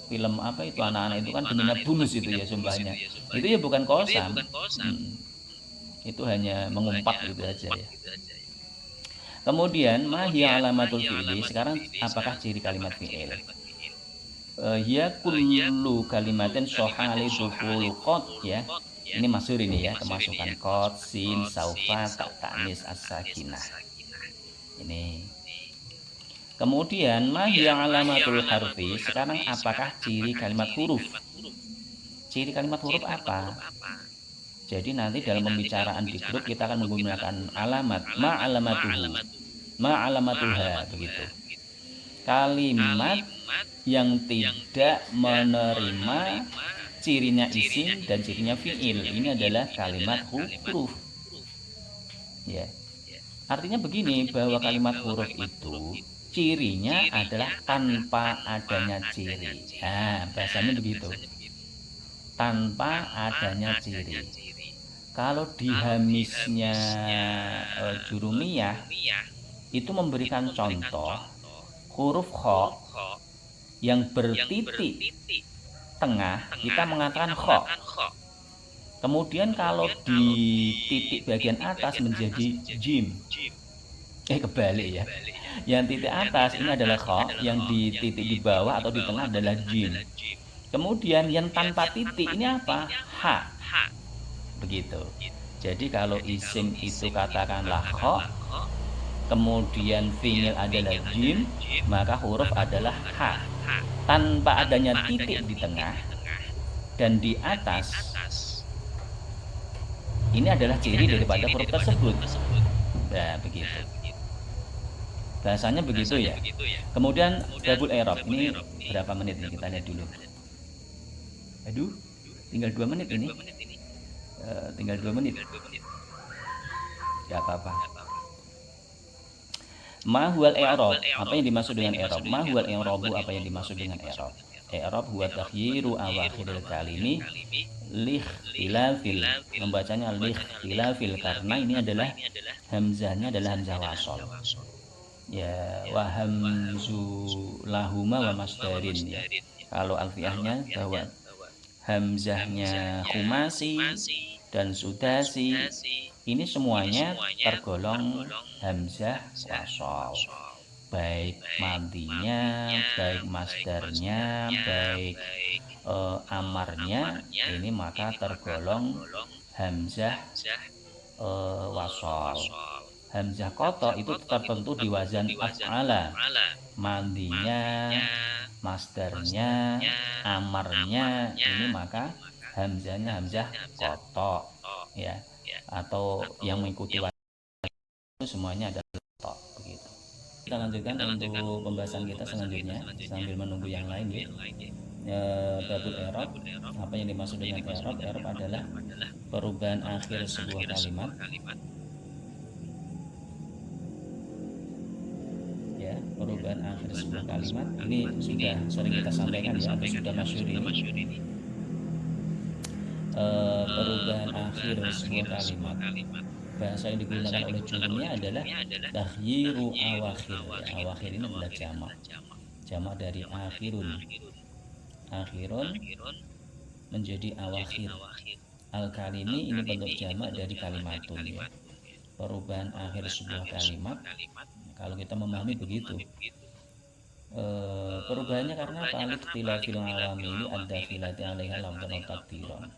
film apa itu anak-anak itu kan demi Neptunus itu ya sumpahnya. Itu ya bukan qasam. Itu hanya mengumpat gitu aja ya. Kemudian ma hiya alamatul fi'li. Sekarang apakah ciri kalimat fi'il? Ya kullu kalimatin sohali dukhul qad ya. Ini masyhur ini ya, kemasukan qad, sin, saufa, ta'nis, as-sakinah. Ini. Kemudian ma hiya alamatul harfi. Sekarang apakah ciri kalimat huruf? Ciri kalimat huruf apa? Jadi nanti dalam pembicaraan di grup kita akan menggunakan alamat, ma alamatuhu, ma alamatuha begitu. Kalimat yang tidak menerima cirinya isim dan cirinya fi'il, ini adalah kalimat huruf. Ya. Artinya begini, bahwa kalimat huruf itu cirinya adalah tanpa adanya ciri. Nah, bahasanya begitu. Tanpa adanya ciri. Kalau di hamisnya jurumiyah itu memberikan contoh huruf kho yang bertitik tengah kita mengatakan kho. Kemudian kalau di titik bagian atas menjadi jim. Kebalik ya. Yang titik atas ini adalah kho, yang di titik di bawah atau di tengah adalah jim. Kemudian yang tanpa titik ini apa? Ha. Begitu. Jadi kalau isim itu katakanlah kho, kemudian fi'il adalah jim, maka huruf adalah ha. Tanpa adanya titik di tengah dan di atas, ini adalah ciri daripada huruf tersebut. Nah, begitu. Bahasanya begitu ya. Kemudian babul i'rab ini berapa menit nih, kita lihat dulu. Aduh, tinggal 2 menit ini. Tinggal 2 menit. Gak apa-apa. Ma huwal i'rab, apa yang dimaksud dengan i'rab? Ma huwal i'rabu, apa yang dimaksud dengan i'rab? I'rab huwa takhyiru awakhiril kalimi likhtilafil, membacanya likhtilafil karena ini adalah hamzahnya adalah hamzah wasol. Ya, wa hamzu lahuma wa masdarin ya. Kalau alfiahnya bahwa hamzahnya khumasi dan sudasi ini semuanya tergolong hamzah wasol, baik madinya, baik masdarnya, baik amarnya, ini maka tergolong hamzah wasol. Hamzah koto itu tertentu di wazan af'ala, mandinya, masdarnya, amarnya, ini maka hamzahnya hamzah koto ya, atau yang mengikuti wazan itu semuanya adalah koto, begitu. Kita lanjutkan untuk pembahasan kita selanjutnya sambil menunggu yang lain ya. Babul i'rab, apa yang dimaksud dengan i'rab? I'rab adalah perubahan akhir sebuah kalimat, perubahan akhir sebuah kalimat. Ini sudah sering kita sampaikan ya, atau sudah masyhur ini. Perubahan akhir sebuah kalimat, bahasa yang digunakan oleh jurumiyah adalah takhyiru awakhir ya. Awakhir ini adalah jamak dari akhirun. Akhirun menjadi awakhir. Al-kalimi ini bentuk jamak dari kalimatun ya. Perubahan akhir sebuah kalimat, kalau kita memahami begitu, perubahannya karena apa? Ikhtilafil awamili ad-dakhilati 'alaiha lafdhan takdiran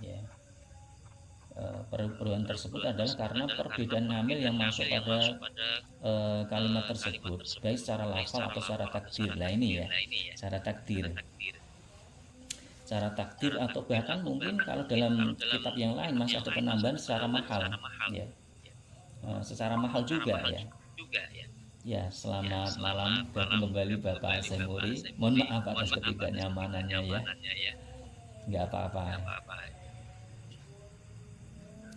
ya. Perubahan tersebut adalah karena perbedaan ngamil yang masuk pada kalimat tersebut, baik secara lafal atau secara takdir. Lah ini ya, secara takdir atau bahkan mungkin kalau dalam kitab yang lain masih ada penambahan secara mahal ya. Secara mahal juga ya. Ya, selamat malam, gabung kembali Bapak Semuri. Mohon maaf atas ketidaknyamanannya ya. Nggak apa-apa.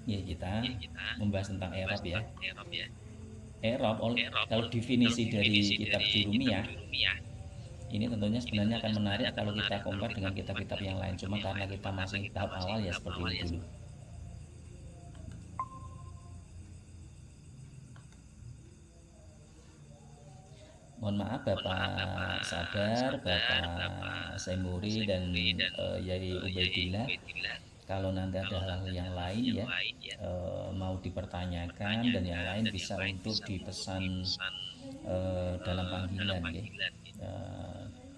Ya, kita membahas tentang i'rab ya. I'rab kalau definisi dari kitab jurumiyah ini tentunya sebenarnya akan menarik kalau kita compare dengan kitab-kitab yang lain. Cuma karena kita masih tahap awal ya seperti ini dulu. Mohon maaf Bapak Sabar, Bapak Semuri dan Yai Ubaidillah, kalau nanti ada hal-hal yang lain ya mau dipertanyakan dan yang lain bisa untuk dipesan dalam panggilan ya.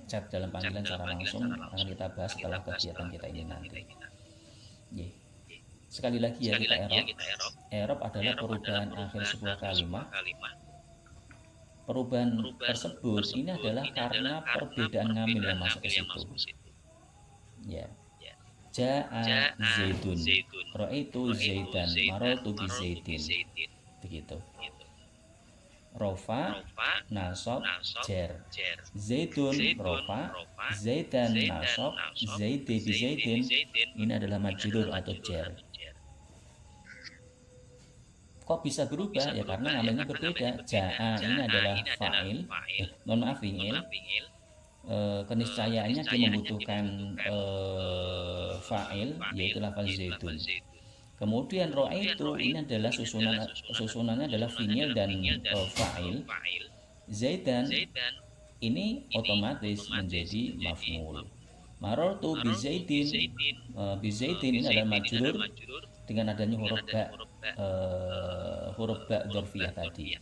Chat dalam panggilan secara langsung akan kita bahas setelah kegiatan kita ini nanti. Yeah. Sekali lagi ya, kita i'rab adalah perubahan akhir sebuah kalimat. Perubahan tersebut ini adalah karena perbedaan ngamil yang masuk ke situ. Ya. Ja'a Zaidun, ra'aitu Zaidan, marartu bi Zaidin. Begitu. Rofa, nasab, jer. Zaidun, rofa, Zaidan, nasab, Zaidi bi Zaidin. Ini adalah majrur atau jer. Kok bisa berubah? Ya karena namanya berbeda. Ja'a ini adalah fa'il, fi'il. Keniscayaannya dia membutuhkan fa'il, yaitu lafaz zaidun. Kemudian ro'aitu ini adalah susunannya adalah fi'il dan fa'il. Zaidan ini otomatis menjadi maf'ul. Marartu bi Zaidin, bi Zaidin ini adalah majrur dengan adanya huruf ba dzarfiyah tadi.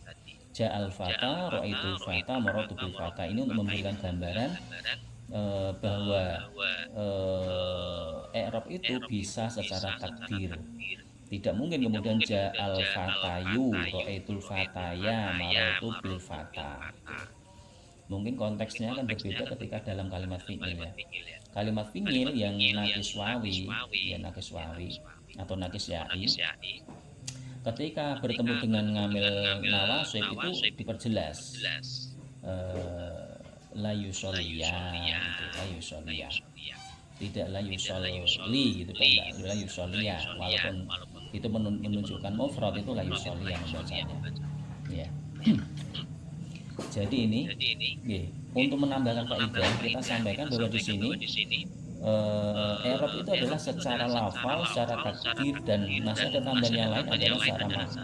Ja'al fata, ra'aitul fata, marartu bil fata. Ini untuk memberikan gambaran bahwa i'rab itu bisa secara takdir. Tidak mungkin kemudian ja'al fatayu, ra'aitul fataya, marartu bil fata. Mungkin konteksnya akan berbeda ketika dalam kalimat fi'il ya. Kalimat fi'il yang nakis wawi, ya nakis wawi atau nakis ya'i, ketika bertemu dengan ngamil nawasib itu diperjelas la yusolliya, la yusolliya, tidak la yusolli gitu kan, la yusolliya, walaupun itu menunjukkan mufrad itu la yusolliya membacanya ya. Jadi ini untuk menambahkan faedah kita sampaikan bahwa di sini i'rab itu adalah secara lafal, secara takdir, dan masih ada tambahan yang lain adalah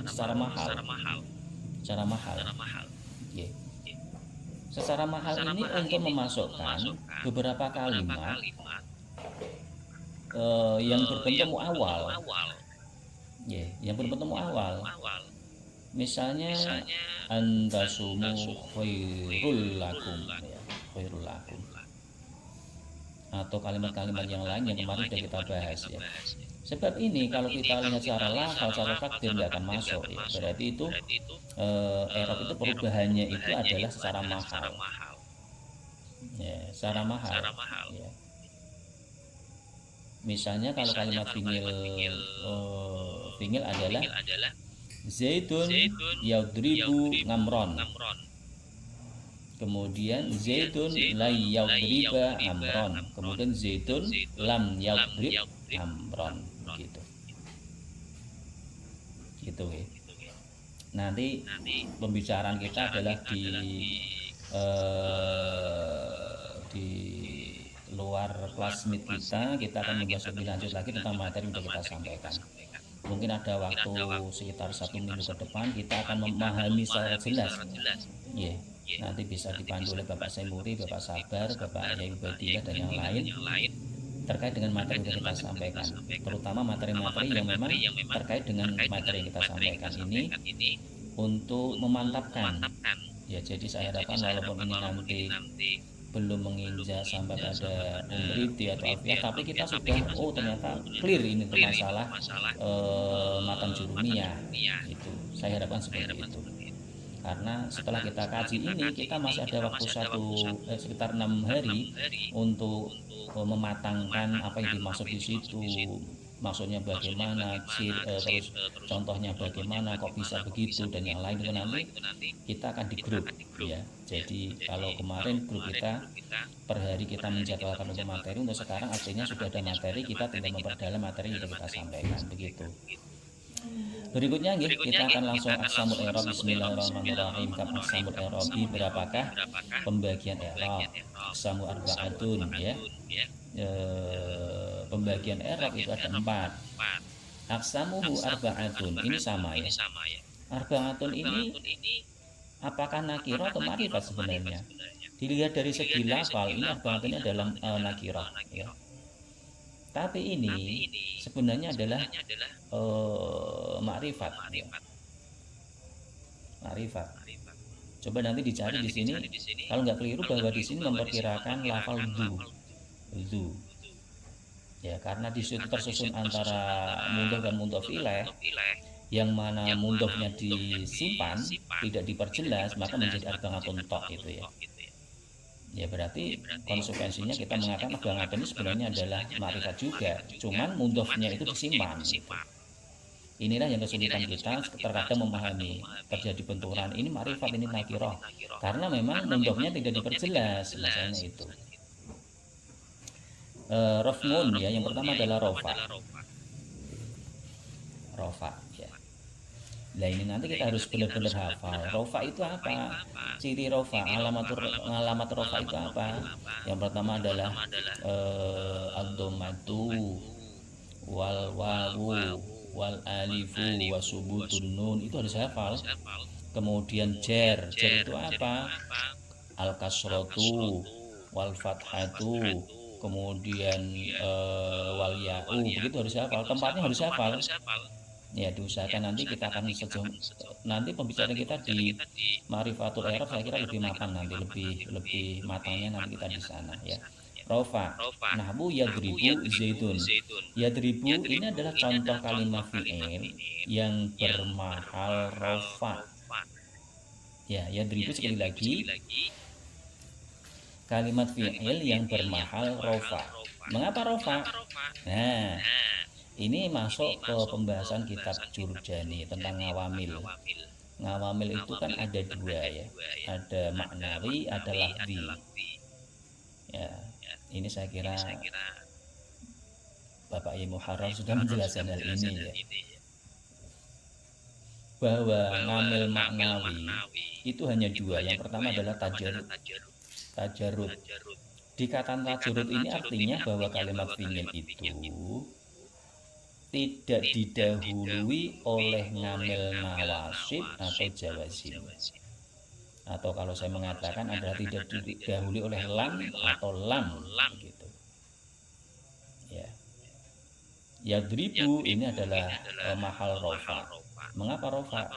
secara mahal. Secara mahal ini untuk memasukkan beberapa kalimat yang berbentuk awal. Yang berbentuk awal. Misalnya antasumu khairul lakum, ya, khairul lakum. Atau kalimat-kalimat yang lain yang kemarin sudah kita bahas ya. Sebab ini kalau kita lihat secara lafal, secara takdir nggak akan masuk ya. Berarti itu i'rab itu perubahannya itu adalah secara mahal. Ya, secara mahal. Ya. Misalnya kalau kalimat fi'il adalah Zaidun yadribu ngamron. Kemudian Zaidun la yadriba ngamron. Kemudian Zaidun lam yadrib ngamron gitu. Gitu ya. Nanti pembicaraan kita adalah di luar kelas meet kita akan membahas lebih lanjut lagi tentang materi yang sudah kita sampaikan. Mungkin ada waktu sekitar 1 minggu ke depan kita akan memahami secara jelas. Nanti bisa dipandu oleh Bapak Semuri, Bapak Sabar, Bapak Yai Ubadillah dan yang lain terkait dengan materi yang kita sampaikan, terutama materi-materi yang memang terkait dengan materi yang kita sampaikan ini untuk memantapkan ya. Jadi saya harapkan walaupun ini nanti belum menginjak sampai pada umriti atau afiah, tapi kita sudah ternyata clear ini untuk masalah matan jurumiyah itu. Saya harapkan seperti itu, karena setelah kita kaji ini kita masih ada waktu sekitar 6 hari untuk mematangkan apa yang dimaksud di situ, maksudnya bagaimana, terus contohnya bagaimana, kok bisa begitu, dan yang lain itu nanti kita akan di grup ya. Jadi kalau kemarin grup kita per hari kita menjadwalkan untuk materi, untuk sekarang artinya sudah ada materi, kita tinggal memperdalam materi yang kita sampaikan begitu. Berikutnya kita akan langsung aqsamul i'rab. Bismillahirrahmanirrahim. Aqsamul i'rab, berapakah pembagian i'rab? Aqsamu arba'atun ya. Pembagian i'rab itu ada 4. Aqsamuhu arba'atun, ini sama ya. Arba'atun ini apakah nakirah atau ma'rifat sebenarnya? Dilihat dari segi lafal ini arba'atun adalah nakirah ya. Tapi ini sebenarnya adalah ma'rifat. Ya. Ma'rifat. Coba nanti dicari di sini. Kalau nggak keliru bahwa di sini memperkirakan lafal du. Ya, karena di situ tersusun antara mudhof dan mudhof ilaih, yang mana mudhofnya disimpan, tidak diperjelas, maka menjadi arba'atun tok itu ya. Ya berarti konsekuensinya kita mengatakan arba'atun ini sebenarnya adalah ma'rifat juga, cuman mudhofnya itu disimpan. Inilah yang kesulitan kita terkadang memahami, terjadi benturan ini ma'rifat ini nakirah karena memang mudhofnya tidak diperjelas, masalahnya itu. Raf'un ya, yang pertama adalah rofa ya. Nah ini nanti kita harus benar-benar hafal. Rofa itu apa? Ciri rofa, alamat rofa itu apa? Yang pertama adalah ad-dhammatu wal wawu wal alifu wa subutun nun, itu harus hafal. Kemudian jar itu apa? Al kasrotu wal fathatu, kemudian wal ya'u, begitu harus hafal. Tempatnya harus hafal. Ya, diusahakan nanti kita akan nanti pembicaraan kita di Ma'rifatul I'rab saya kira lebih mapan nanti, lebih matangnya nanti kita di sana ya. Rofa, nahwu yadribu zaitun. Yadribu ini adalah contoh kalimat fi'il yang bermahal rofa. Ya, yadribu sekali lagi kalimat fi'il yang bermahal rofa. Mengapa rofa? Nah, ini masuk ke pembahasan kitab Jurjani tentang ngawamil. Ngawamil itu kan ada dua ya, ada maknawi, ada lafzi. Ya, ini saya kira Bapak Ibu Muharram sudah menjelaskan hal ini ya, bahwa ngamil maknawi itu hanya dua. Yang pertama adalah tajarud. Tajarud. Di kata tajarud ini artinya bahwa kalimat fi'il itu tidak didahului oleh ngamil nawasib atau jawazim, atau kalau saya mengatakan adalah tidak didahului oleh lam atau lam gitu ya. Yadribu ini adalah mahal rofa. Mengapa rofa?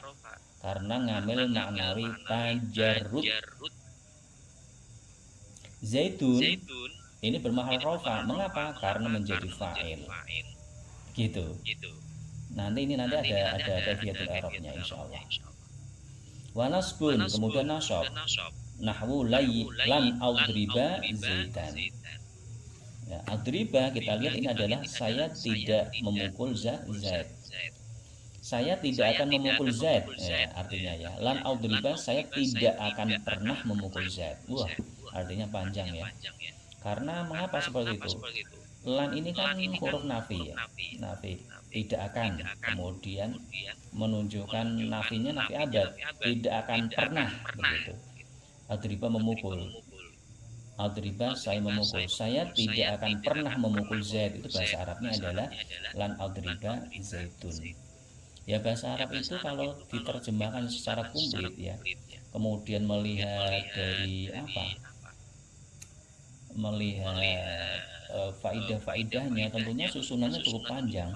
Karena ngamil maknawi tajarrud. Zaitun ini bermahal rofa. Mengapa? Karena menjadi fa'il gitu. Nanti ada kaifiyatul i'rabnya insyaallah. Wa nasbun, kemudian nasab. Nahwu lan audriba zaitan. Ya, adriba kita lihat ini adalah saya tidak memukul zaid. Saya tidak akan memukul zaid. Artinya ya, lan audriba saya tidak akan pernah memukul zaid. Wah, artinya panjang ya. Karena mengapa seperti itu? Lan ini kan huruf nafi ya, nafi, tidak akan, kemudian menunjukkan nafinya nafi abad, tidak akan pernah begitu. Adriba memukul, adriba saya memukul, saya tidak akan pernah memukul zaid, itu bahasa Arabnya adalah lan adriba zaitun. Ya, bahasa Arab itu kalau diterjemahkan secara komplit ya, kemudian melihat dari apa? Melihat faidah-faidahnya, tentunya susunannya cukup panjang.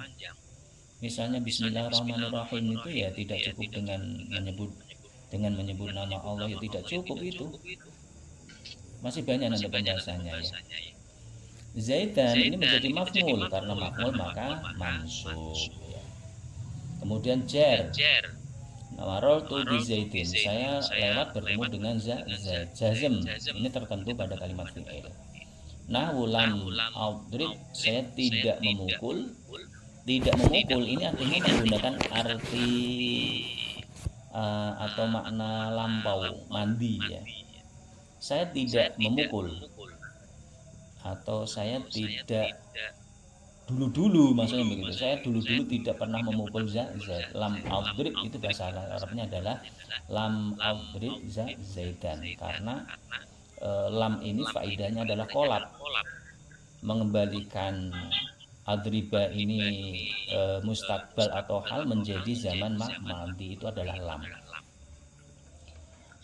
Misalnya Bismillahirrahmanirrahim itu ya tidak cukup dengan menyebut nama Allah, ya tidak cukup itu. Masih banyak nanti pembahasannya ya. Zaitan ini menjadi maf'ul, karena maf'ul maka mansub ya. Kemudian jar. Nawaroltu bi zaitin, saya lewat bertemu dengan zaid. Jazm ini tertentu pada kalimat fi'il. Nahwu lam audrib, saya tidak memukul. Tidak memukul ini artinya menggunakan arti atau makna lampau, mandi ya. Saya tidak memukul, atau saya tidak dulu maksudnya begitu. Saya dulu tidak pernah memukul zaid. Lam audrib itu bahasa Arabnya adalah lam audrib zaidan, karena lam ini faidahnya adalah kolab, mengembalikan adriba ini mustakbal atau hal menjadi zaman madi, itu adalah lam.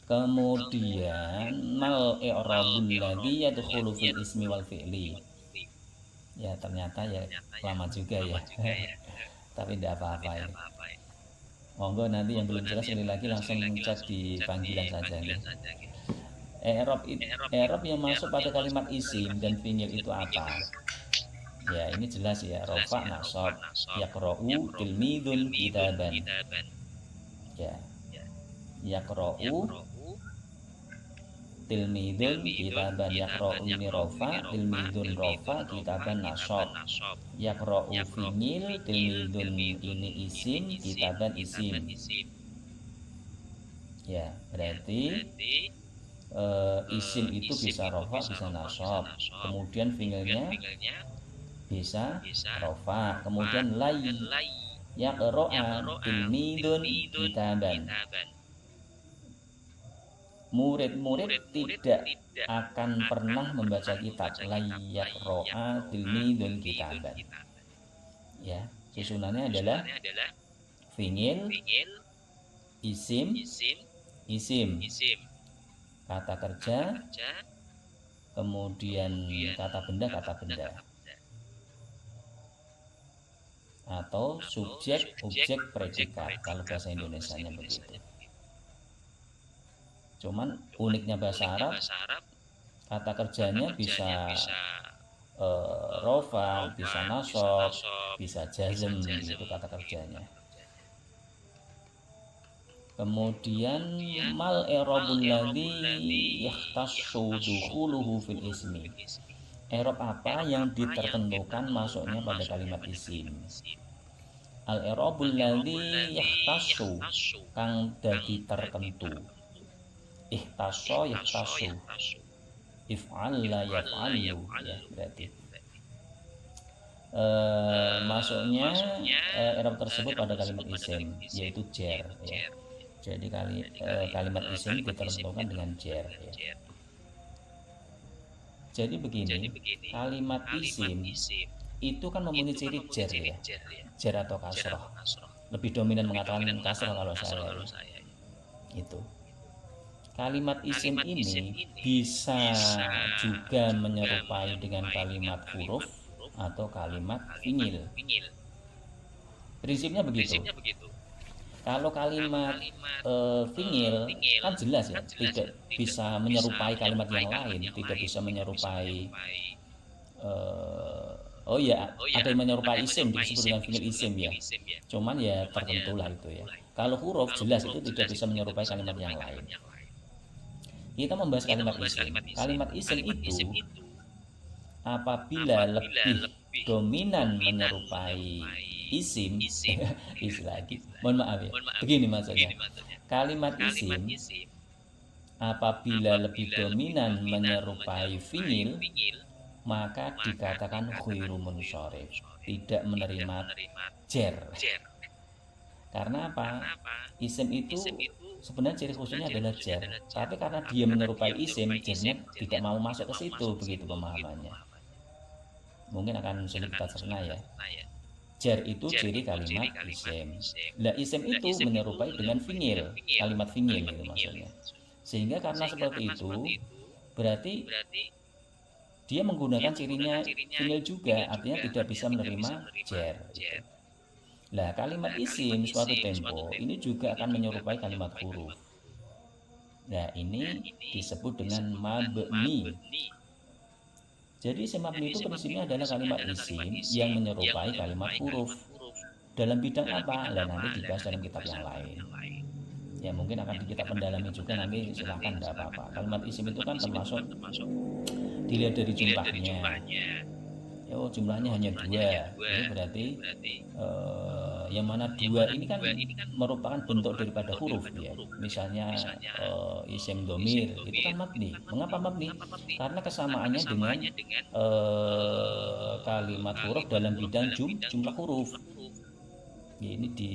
Kemudian mal i'rabul ladzi yadkhulu fil ismi wal fi'li. Ya, ternyata ya lama juga ya. Tapi tidak apa-apa ya. Monggo nanti yang belum jelas sekali lagi langsung cek di panggilan saja nih. I'rab yang masuk pada kalimat isim dan fi'il itu apa? Ya, ini jelas ya, rofa nasab, yaqra'u tilmidun kitaban. Ya, yaqra'u tilmidun kitaban, yaqra'u ini rofa, tilmidun rofa, kitaban nasab. Yaqra'u fi'il, tilmidun ini isim, kitaban isim. Ya, berarti isim itu bisa rofa, bisa nasab. Kemudian fi'ilnya bisa rofa. Kemudian lay yaqra'a tilmidun kitaban. Murid-murid tidak akan pernah membaca kitab. Lay yaqra'a tilmidun kitaban. Ya, Susunannya adalah fi'il, isim, isim, kata kerja, kemudian kata benda, atau subjek, objek, predikat kalau bahasa Indonesianya begitu. Cuman uniknya bahasa Arab, kata kerjanya bisa rofa, bisa nasab, bisa jazm, gitu kata kerjanya. Kemudian mal i'rabul ladzi yahtassu dukhuluhu fil ismi. I'rab apa yang ditertentukan masuknya pada kalimat isim. Al i'rabul ladzi yahtassu kang dadi tertentu. Ihtassa yahtassu. If'al la yaf'alu ya berarti. Masuknya i'rab tersebut pada kalimat isim yaitu jar ya. Jadi kalimat isim ditentukan dengan jar ya. Jadi begini, kalimat isim itu kan mempunyai ciri jar ya, jar atau kasroh. Lebih dominan mengatakan kasroh kalau saya ya. Itu. Kalimat isim ini bisa juga menyerupai dengan kalimat huruf atau kalimat fi'il. Prinsipnya begitu. Kalau kalimat fi'il kan jelas ya, tidak bisa menyerupai kalimat yang lain, tidak bisa menyerupai ada yang menyerupai isim disebut dengan fi'il isim ya. Cuman ya tertentulah itu ya. Kalau huruf jelas itu tidak bisa menyerupai kalimat yang lain. Kita membahas kalimat isim. Kalimat isim itu apabila lebih dominan menyerupai isim lagi mohon maaf ya, begini maksudnya, kalimat isim apabila lebih dominan menyerupai fi'il maka dikatakan ghairu munsharif, tidak menerima jar. Karena apa? Isim itu sebenarnya ciri khususnya adalah jar, tapi karena dia menyerupai isim, jarnya tidak mau masuk ke situ, begitu pemahamannya. Mungkin akan sulit kita cerna ya. Jar itu ciri kalimat isim. Lah isim itu menyerupai dengan fi'il, kalimat fi'il gitu maksudnya. Sehingga karena seperti itu, berarti dia menggunakan cirinya fi'il juga, artinya tidak bisa menerima jar. Gitu. Lah kalimat isim suatu tempo ini juga akan menyerupai kalimat huruf. Nah ini disebut dengan mabni. Jadi isim mabni itu prinsipnya adalah kalimat isim yang menyerupai kalimat huruf. Dalam bidang apa? Lah nanti dibahas dalam kitab yang lain. Ya mungkin akan kita pendalami juga nanti, silahkan, tidak apa-apa. Kalimat isim itu kan termasuk dilihat dari jumlahnya. Oh jumlahnya hanya 2, ini berarti yang mana 2 ini kan merupakan bentuk daripada huruf ya. Misalnya isim domir itu kan mabni. Mengapa mabni? Karena kesamaannya dengan kalimat huruf dalam bidang jumlah huruf. Ini di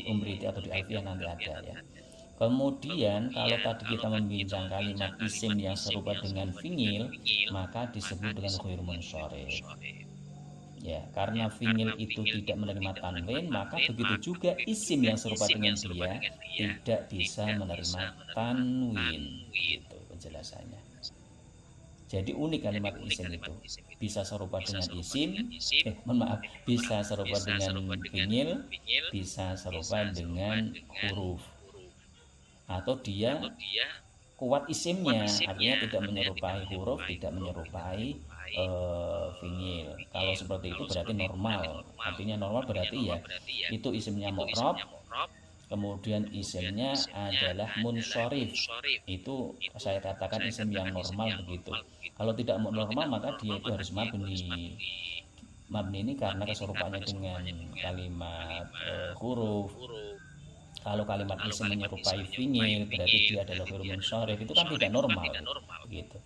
Umriti atau di Alfiyah nanti ada ya. Kemudian kalau tadi kita membincang kalimat isim yang serupa dengan fi'il, maka disebut dengan ghairu munsharif. Ya, karena fi'il itu tidak menerima tanwin, maka begitu juga isim yang serupa dengan dia tidak bisa menerima tanwin. Itu penjelasannya. Jadi unik kalimat isim itu. Bisa serupa dengan isim, bisa serupa dengan fi'il, bisa serupa dengan huruf. Atau dia kuat isimnya, artinya tidak menyerupai huruf, tidak menyerupai fi'il. Kalau seperti itu berarti normal. Artinya normal berarti ya itu isimnya mu'rab, kemudian isimnya adalah munsharif. Itu saya katakan isim yang normal begitu. Kalau tidak normal maka dia itu harus mabni. Mabni ini karena keserupaannya dengan kalimat huruf. Kalau kalimat isim menyerupai fi'il berarti dia adalah ghairu munsharif, itu kan tidak normal gitu.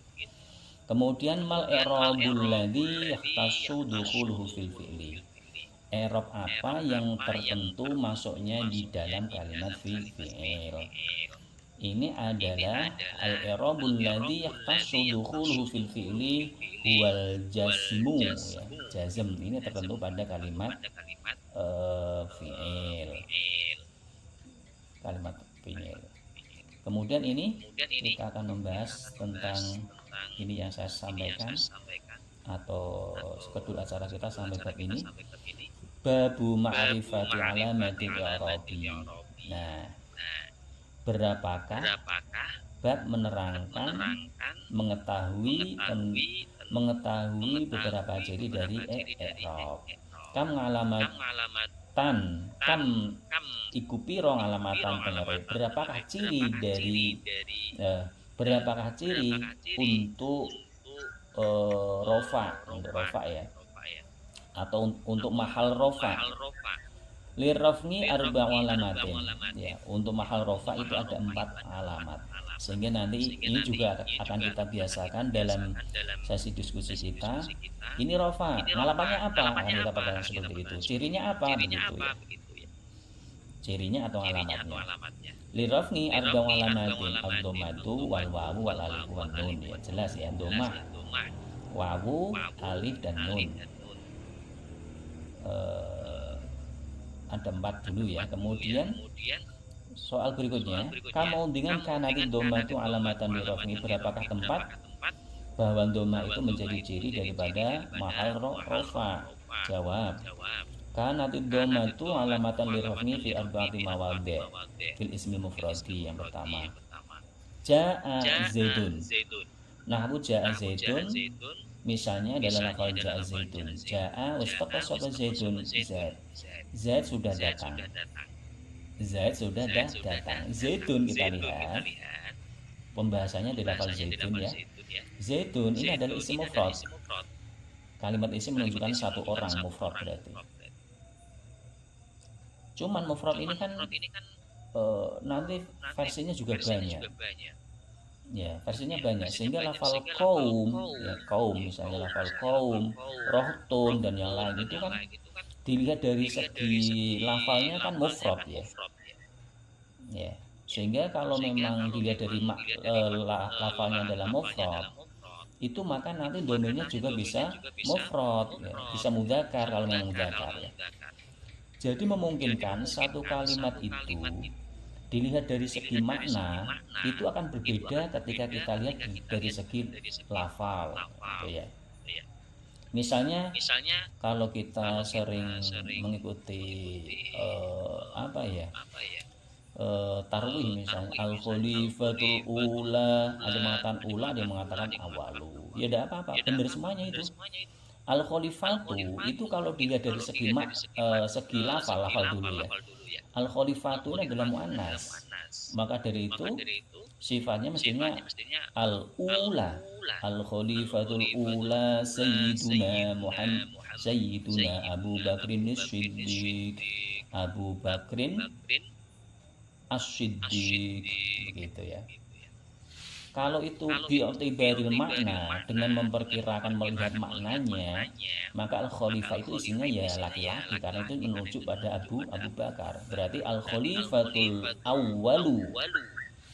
Kemudian mal i'rabul ladzi yahtassu dukhuluhu fil fi'li. I'rab apa yang tertentu masuknya di dalam kalimat fi'il. Ini adalah al-i'rabul ladzi yahtassu dukhuluhu fil fi'li wal jazmu ya. Jazm ini tertentu pada kalimat fi'il, kalimat fi'il. Kemudian ini kita akan membahas tentang ini yang saya sampaikan atau skedul acara kita sampai bab ini, babu ma'rifati alamatil i'rabi. Nah, berapakah bab menerangkan mengetahui beberapa ciri dari i'rab. Kam ngalamatan, kam iku piro ngalamatan pengerai. Berapakah ciri dari berapakah ciri untuk rofa, untuk rofa ya, atau untuk mahal rofa. Lirrafni arba'u alamatin, ya, untuk mahal rofa itu ada 4 alamat. Sehingga nanti ini juga akan kita biasakan dalam sesi diskusi kita. Ini rofa, ngalamannya apa? Akan kita perhatikan seperti itu. Cirinya apa? Begitu ya. Cirinya atau alamatnya. Lirrafni arba'u alamatin, ad-dhammatu wal wawu wal alif wan nun, ya jelas ya, dhammah, wawu, alif dan nun. Ada 4 dulu ya. Kemudian soal berikutnya, kamu dengan kanati doma itu alamatan lirrafni, berapakah tempat bahwa doma itu menjadi ciri daripada mahal rofa? Jawab, kanati doma itu alamatan lirrafni fi arba'ati mawadhi fil ismi mufradi. Yang pertama, ja'a zaidun. Nahwu ja'a zaidun misalnya adalah lafal ja'a zaidun. Ja'a wastaqqa sapa zaidun, Zaid sudah datang. Zaid sudah datang. Zaidun kita lihat pembahasannya di lafal zaidun ya. Zaidun ini adalah isim mufrad. Kalimat isim menunjukkan satu orang, mufrad berarti. Cuman mufrad ini kan nanti versinya juga banyak. Ya, versinya banyak sehingga lafal kaum, ya kaum misalnya lafal kaum, rohtun dan yang lain itu kan dilihat dari segi lafalnya kan mufrad ya. Ya, sehingga kalau memang dilihat dari lafalnya adalah mufrad, itu maka nanti domainnya juga bisa mufrad ya, bisa mudzakkar kalau memang mudzakkar ya. Jadi memungkinkan satu kalimat itu dilihat dari segi makna itu akan berbeda ketika kita lihat dari segi lafal gitu ya. Misalnya kalau kita sering mengikuti tarwih misalnya al-khalifatul ula, ada yang mengatakan ula, ada yang mengatakan awalu, ya tidak apa-apa, benar semuanya itu. Al-khalifatu itu kalau dilihat dari segi segi lafal dulu ya, al-khalifatu ini adalah muannas, maka dari itu sifatnya mestinya al-ula, al-khalifatul ula sayyiduna Muhammad, sayyiduna Abu Bakrin as-Siddiq, Abu Bakrin as-Siddiq, begitu ya. Kalau itu bi'tibaril makna, dengan memperkirakan melihat maknanya, maka al-khalifah itu isinya ya laki-laki, karena itu menunjuk pada Abu Bakar. Berarti al-khalifatul awwalu,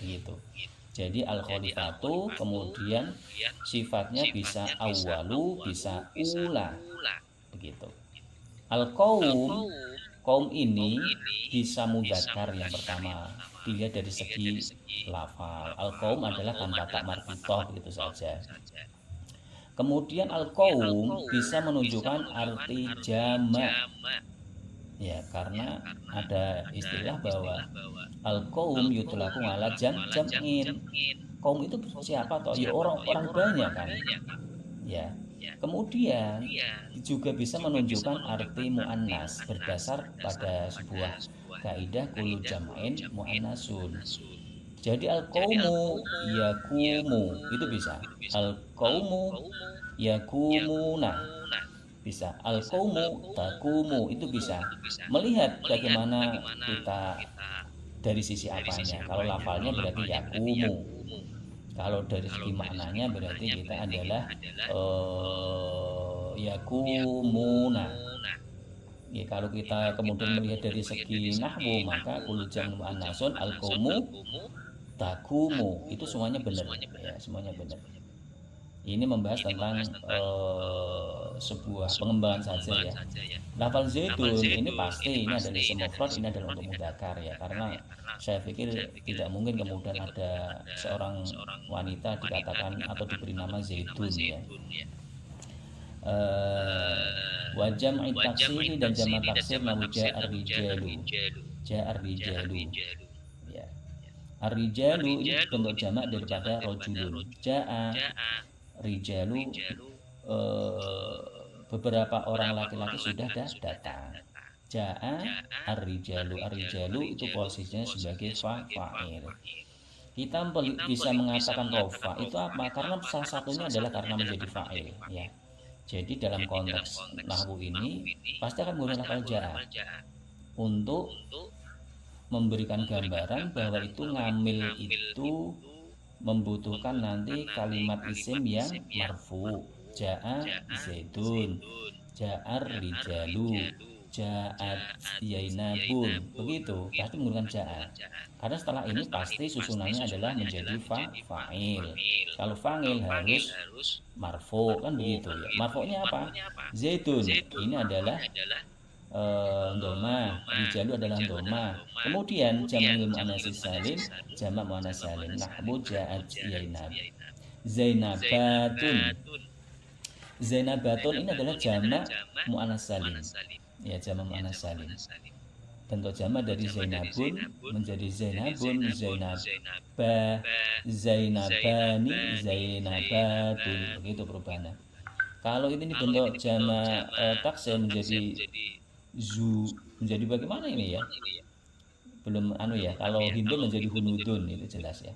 begitu. Jadi al-khalifatu kemudian sifatnya bisa awwalu, bisa ula, begitu. Al-qaum, kaum ini bisa mudzakkar yang pertama dilihat dari segi lafal. Al-qaum adalah tanpa tak marbithah, begitu saja. Kemudian al-qaum bisa menunjukkan arti jamak. Ya, karena ada istilah bahwa al-qaum yutlaqu ala jam'in. Kaum itu siapa toh? Ya orang banyak kan. Ya. Kemudian juga bisa menunjukkan arti muannas berdasar pada sebuah kaidah kullu jam'in muannasun. Jadi al-qaumu yakumu itu bisa. Al-qaumu yakumuna bisa. Al-qaumu takumu itu bisa. Melihat bagaimana kita dari sisi apanya. Kalau lafalnya berarti yakumu. Kalau dari segi maknanya berarti kita adalah yakumuna. Ya, kalau kita kemudian melihat dari segi nahwu maka kullu jam'un muannasun al-qaumu takumu itu semuanya benar ya, semuanya benar. Ini membahas tentang sebuah pengembangan saja ya. Lafal zaitun ini pasti ini adalah isim mufrad, ini adalah untuk mudzakkar ya, karena saya pikir tidak mungkin kemudian ada seorang wanita dikatakan atau diberi nama zaitun ya. Wa jam'i taksiri dan jamak taksir nahu ja'ar rijalu. Ja'ar rijalu. Ya. Ar-rijalu ini bentuk jamak daripada rojulun. Ja'a rijalu, beberapa orang laki-laki sudah datang. Ja'a ar-rijalu. Ar-rijalu itu posisinya sebagai fa'il. Kita bisa mengatakan rofa itu apa? Karena salah satunya adalah karena menjadi fa'il ya. Jadi dalam konteks nahwu ini pasti akan menggunakan lafal ja'a untuk memberikan gambaran bahwa itu ngamil itu membutuhkan nanti kalimat isim yang marfu. Ja'a zaidun, ja'ar rijalu, ja'at yainabun, begitu pasti menggunakan ja'a, karena setelah ini pasti susunannya adalah menjadi fa'il. Kalau fa'il harus marfu kan begitu ya. Marfu'nya apa? Zaidun ini adalah doma, rijalu adalah doma. Kemudian jamak muannats salim, jamak muannats salim nahwu ja'at zainab. Zainabatun. Zainabatun ini adalah jamak muannats salim. Ya, jamak muannats salim. Bentuk jamak dari zainabun menjadi zainabun, zainabah, zainabani, zainabatun, begitu perubahannya. Kalau ini bentuk jamak taksir menjadi menjadi bagaimana ini ya? Belum ya. Kalau hindun menjadi hunudun, itu jelas ya.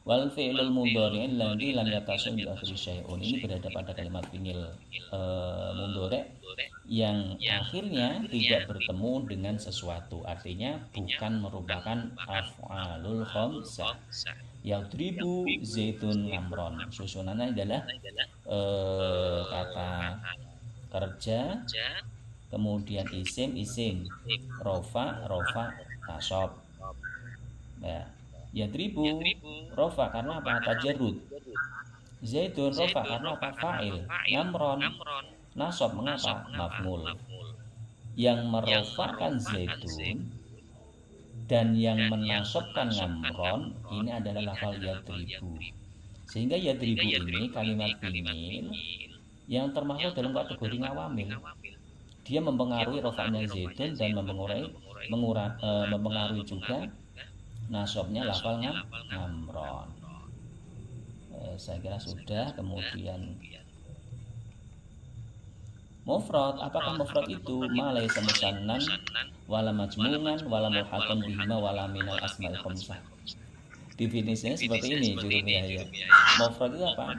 Wal fi'lul mudhari' alladzi lam yattasil bi akhiri syai'un. Ini berada pada kalimat fi'il mudhari' yang akhirnya tidak bertemu dengan sesuatu. Artinya bukan merupakan af'alul khamsah. Yadribu zaitun amron. Susunannya adalah kata kerja, kemudian isim rofa nasab ya. Yadribu rofa karena apa? Tajarrud. Zaitun rofa karena apa? Fa'il. Ngamron nasab mengapa? Maf'ul. Yang merofakan zaitun dan yang menasabkan ngamron ini adalah lafal yadribu. Sehingga yadribu ini kalimat fi'il yang termasuk dalam kategori ngawamil. Dia mempengaruhi rofaknya zaitun dan mempengaruhi juga nasabnya lafal ngamron. Saya kira sudah. Kemudian mufrad, apakah mufrad itu ma laysa musannan wala majmu'an wala mulhaqan bihima wala minal asma'il khamsah. Definisinya seperti ini jurumnya ya. Mufrad itu apa?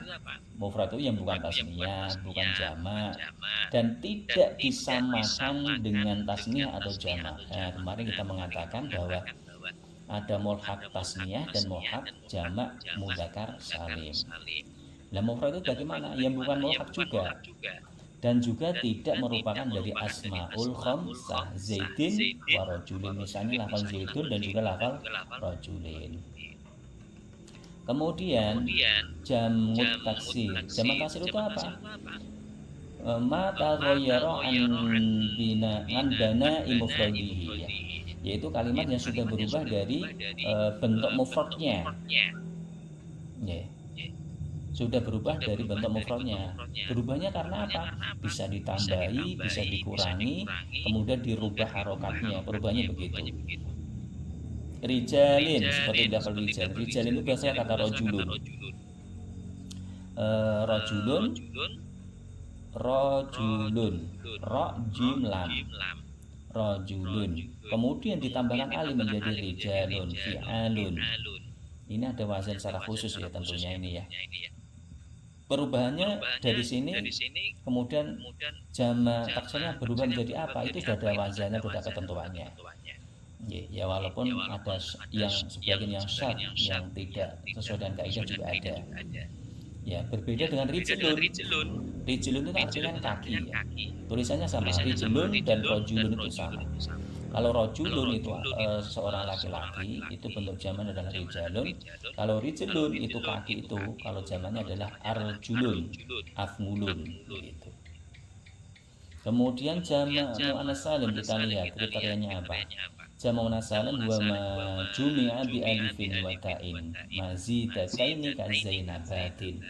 Mufrad itu yang bukan tasniyah, bukan jamak, dan tidak disamakan dengan tasniyah atau jamak. Nah, kemarin kita mengatakan bahwa ada mulhaq tasniyah dan mulhaq jamak mudzakkar salim. Nah, mufrad itu bagaimana? Yang bukan mulhaq juga, dan juga tidak merupakan dari asmaul khamsah, zaidin wa rajulin. Misalnya lafal zaidun dan juga lafal rajulin. Kemudian jamut taksir. Jamak taksir itu apa? Ma taghayyara an bana'i mufradihi ya. Yaitu kalimat yang sudah berubah dari bentuk mufradnya. Ya. Sudah berubah dari bentuk mufradnya. Berubahnya karena apa? Bisa ditambahi, bisa dikurangi, kemudian dirubah harokatnya. Perubahannya begitu. Rijalin seperti lafal rijal. Rijalin itu biasanya kata rojulun. Rojulun, ro jim lam, rojulun. Kemudian ditambahkan alif menjadi rijalun, fi'alun. Ini ada wazan secara khusus ya tentunya ini ya. Perubahannya dari sini, kemudian jamak taksirnya berubah menjadi apa? Itu sudah ada wazannya, sudah ketentuannya. Ya walaupun ada yang sebagian yang syad yang tidak sesuai dengan kaidah juga ada. Ya berbeda dengan rijlun. Rijlun itu artinya kaki ya. Tulisannya sama, rijlun dan rojulun itu sama. Kalau rojulun itu seorang laki-laki, itu bentuk jaman adalah rijalun. Kalau rijlun itu kaki itu, kalau jamannya adalah arjulun, afmulun begitu. Kemudian jamak muannas salim kita lihat kriterianya apa. Jamak muannas salim huwa ma jumi'a bi alifin wa ta'in mazidataini ka zainabatin.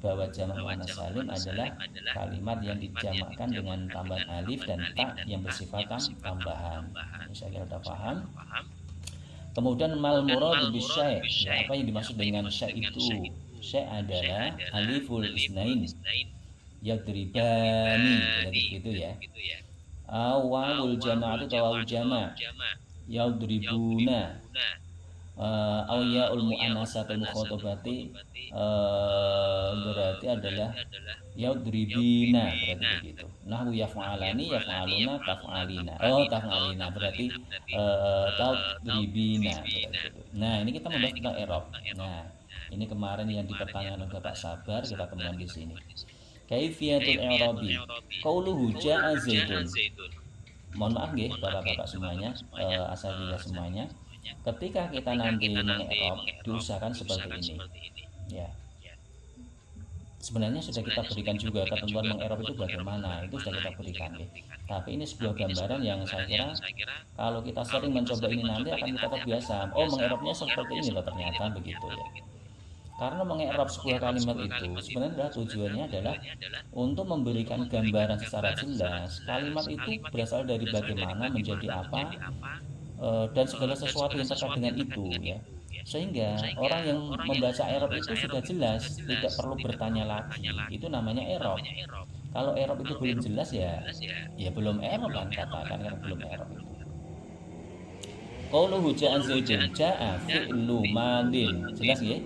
Bahwa jamak muannas salim adalah kalimat yang dijamakkan dengan tambahan alif dan ta yang bersifat tambahan. Ini saya kira sudah paham. Kemudian mal muradu bisyai', ya apa yang dimaksud dengan syai' itu? Syai' adalah aliful isnain yadribani, berarti begitu ya. Awawul jama'atu tawawul jama' yadribuna, au yaul mu'annasatul mukhatabati berarti adalah yadribina, berarti begitu. Nahwu yaf'alani yaf'aluna taf'alina. Oh, taf'alina berarti tadribina, berarti begitu. Nah, ini kita membahas tentang i'rab. Nah, ini kemarin yang dipertanyakan oleh Bapak Sabar kita temukan di sini. Kaifiyatul i'rabi. Qauluhu ja'a Zaidun. Mohon maaf nggih Bapak-bapak semuanya, asatidzah semuanya. Ketika kita nanti mengi'rab, diusahakan seperti ini. Ya. Sebenarnya sudah kita berikan juga ketentuan mengi'rab itu bagaimana, itu sudah kita berikan ya. Tapi ini sebuah gambaran yang saya kira kalau kita sering mencoba ini nanti akan kita terbiasa. Oh, mengi'rabnya seperti ini loh ternyata begitu ya. Karena mengi'rab sebuah kalimat itu sebenarnya tujuannya adalah untuk memberikan gambaran secara jelas kalimat itu berasal dari bagaimana, menjadi apa, dan segala sesuatu yang terkait dengan itu ya. Sehingga orang yang membaca i'rab itu sudah jelas, tidak perlu bertanya lagi. Itu namanya i'rab. Kalau i'rab itu belum jelas ya belum i'rab kan, katakan kan belum i'rab itu. Qauluhu ja'a Zaidun, ja'a fi'lu madin. Jelas ya?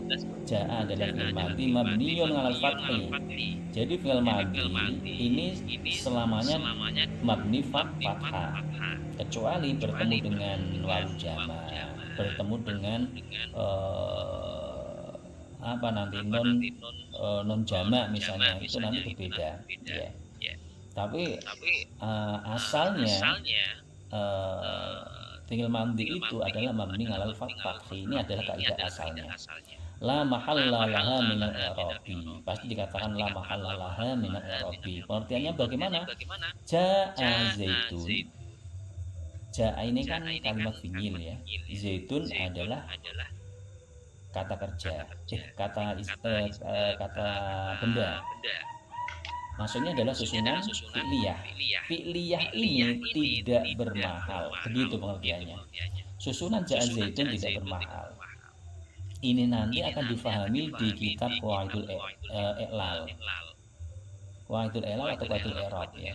Ja'a adalah fi'il madhi mabniyun 'alal fathi. Jadi fi'il madhi ini selamanya mabni fathah. Kecuali bertemu dengan wawu jama', bertemu dengan apa nanti non jama' misalnya, itu nanti berbeda ya. Tapi asalnya fi'il madhi itu adalah mabni 'alal fathi. Ini adalah kaidah asalnya. La mahalla laha minal i'rabi. Pasti dikatakan la mahalla laha minal i'rabi. Pengertiannya bagaimana? Ja'a Zaidun. Ja'a ini kan kalimat fi'il ya. Zaidun adalah kata kerja. Kata benda. Maksudnya adalah susunan fi'liyah. Fi'liyah ini tidak bermahal. Begitu pengertiannya. Susunan ja'a Zaidun tidak bermahal. Ini nanti akan difahami di kitab Qawaidul I'lal. Qawaidul I'lal atau Qawaidul i'rab ya.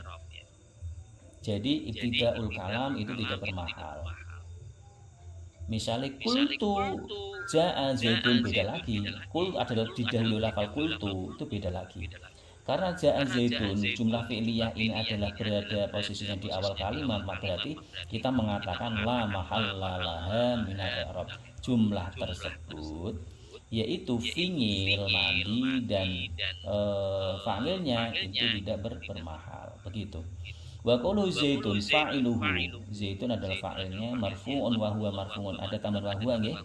Jadi ibtidaul kalam itu tidak bermahal. Misalnya kultu ja'a Zaidun, beda lagi. Kul adalah didahului lafal kultu, itu beda lagi. Karena ja'a Zaidun jumlah fi'liyah ini adalah berada posisinya di awal kalimat, maka berarti kita mengatakan la mahalla laha minal i'rab. Jumlah tersebut yaitu fi'il madi dan fa'ilnya itu tidak bermahal. Begitu. Wa qulu zaitun fa'iluhu. Zaitun adalah fa'ilnya, marfu'un wa huwa marfu'un. Ada tambahan wa huwa nggih?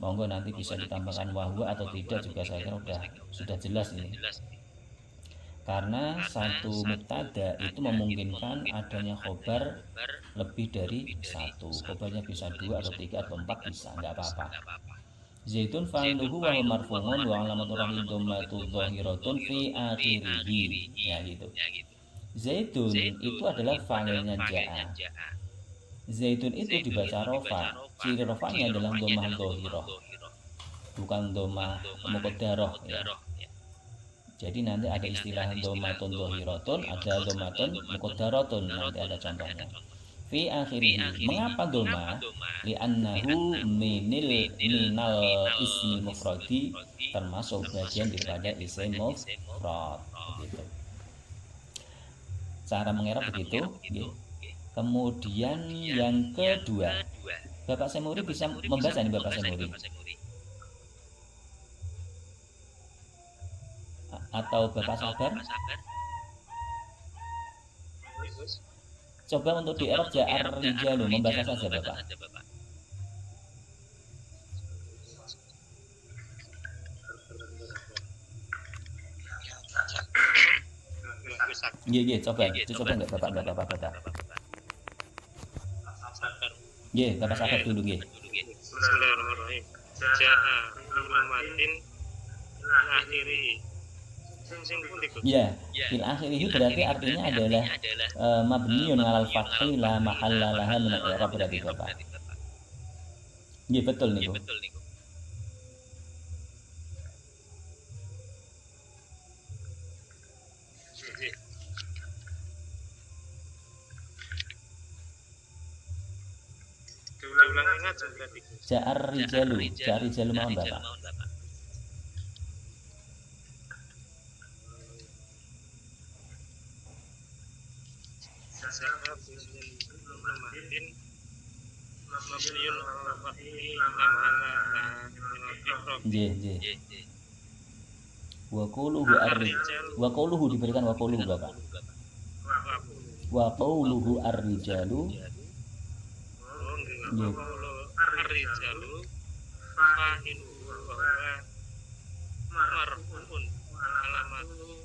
Monggo nanti bisa ditambahkan wa huwa atau tidak juga saya kira sudah jelas ini. Karena satu mubtada itu memungkinkan adanya khobar lebih dari satu. Khobarnya bisa 2 atau 3 atau 4 bisa, enggak apa-apa. Zaitun fa'iluhu wa huwa marfu'un wa alamatu raf'i dhammatu dhahiratun fi akhirih. Ya gitu. Zaitun itu adalah fa'ilnya ja'a. Zaitun itu dibaca rofa. Ciri rofanya adalah dhammah dhahirah, bukan dhammah muqaddarah ya. Jadi nanti ada istilah dhammatun dhahiratun, ada dhammatun muqaddaratun, nanti ada contohnya. Fi akhirih. Mengapa dhamma? Li'annahu minal ismil mufradi, termasuk bagian daripada isim mufrad begitu. Cara mengira begitu. Kemudian yang kedua, Bapak Semuri bisa membaca ini Bapak Semuri atau Bapak Sabar? Coba untuk di Arab ja'ar rijalu membaca saja Bapak. Nggih, coba enggak Bapak baca. Nggih, Bapak sabar dulu nggih. Bismillahirrahmanirrahim. Ja'a Muhammadin akhiri. Sing pundi Gus? Ya, fil akhirih berarti artinya adalah mabniun 'alal fathi la mahalla laha min al-i'rab berarti Bapak. Nggih, betul niku. Diulang ingat berarti. Ja'ar rijalu mawon Bapak. Nggih. Wa quluhu diberikan wa quluhu Bapak. Wa quluhu ar-rijalu. Nggih. Ar-rijalu fahilu wa marfu'un alamatu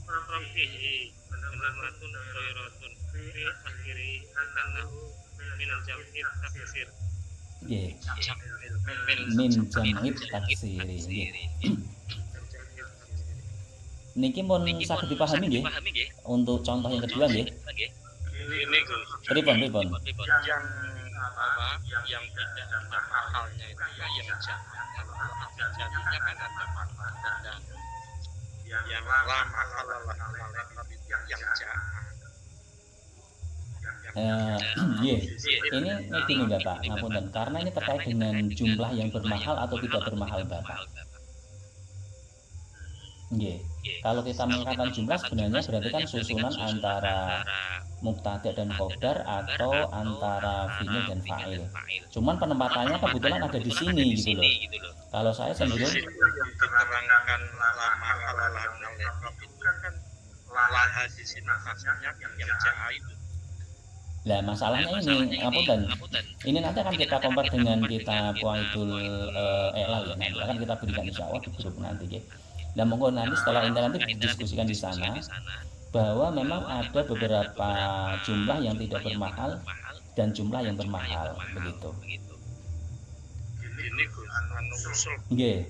rafihi alamatun khairatun fi akhiri annahu min jam'i taksir. Nggih. Min jam'i taksiri. Nggih. Niki mun saged dipahami nggih. Untuk contoh yang kedua nggih. Ini Gus. Pripun? Yang yang tidak ada mahalnya itu ya yang jadinya kan ada mahal dan yang la mahalalah yang Nggih. Ini ngene Bapak, ngapunten. Karena ini terkait dengan jumlah yang bermahal atau tidak bermahal Bapak. Nggih. Kalau kita mengatakan jumlah sebenarnya berarti kan susunan antara mubtada dan khobar atau antara fi'il dan fa'il. Cuman penempatannya kebetulan ada di sini gitu loh. Kalau saya cenderung diterangkan lama halalah itu kan laha di sini maksudnya yang ja'a itu. Lah masalahnya ini ngapunten. Ini nanti akan kita compare dengan kita Qawaidul I'lal ya. Nanti akan kita berikan insyaallah di grup nanti ya. Dan monggo nanti setelah ini nanti didiskusikan di sana bahwa memang ada beberapa jumlah yang tidak bermahal dan jumlah yang bermahal begitu. Ini Gus anu usul. Nggih.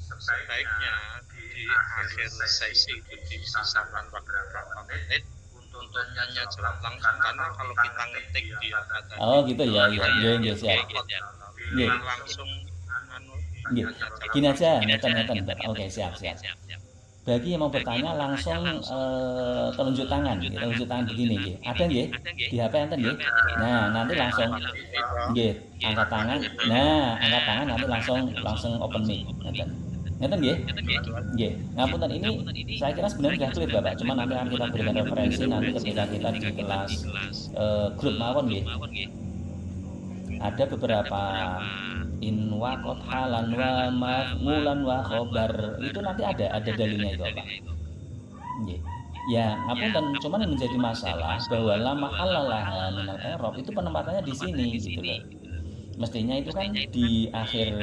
Sebaiknya di akhir sesi itu disisakan beberapa menit untuk nyanyi jawab langsung karena kalau kita ngetik di kata Oh gitu ya, nggih siap. Nggih. Langsung Nggih. Gini aja, ngeten. Oke, siap. Bagi yang mau bertanya langsung telunjuk tangan begini nggih. Ada nggih? Di HP enten nggih. Nah, nanti langsung nggih, angkat tangan. Nah, angkat tangan nanti langsung open mic ngeten. Ngeten nggih? Nggih. Ngapunten ini saya kira sebenarnya sudah clear Bapak, cuma nanti akan kita berikan referensi nanti ketika kita di kelas grup mawon nggih. Ada beberapa in waqat halan wa maf'ulan wa khobar itu nanti ada dalilnya itu Pak. Nggih. Ya, ngapunten cuman yang menjadi masalah bahwa la mahalalah minal i'rab itu penempatannya di sini gitu loh. Mestinya itu kan di akhir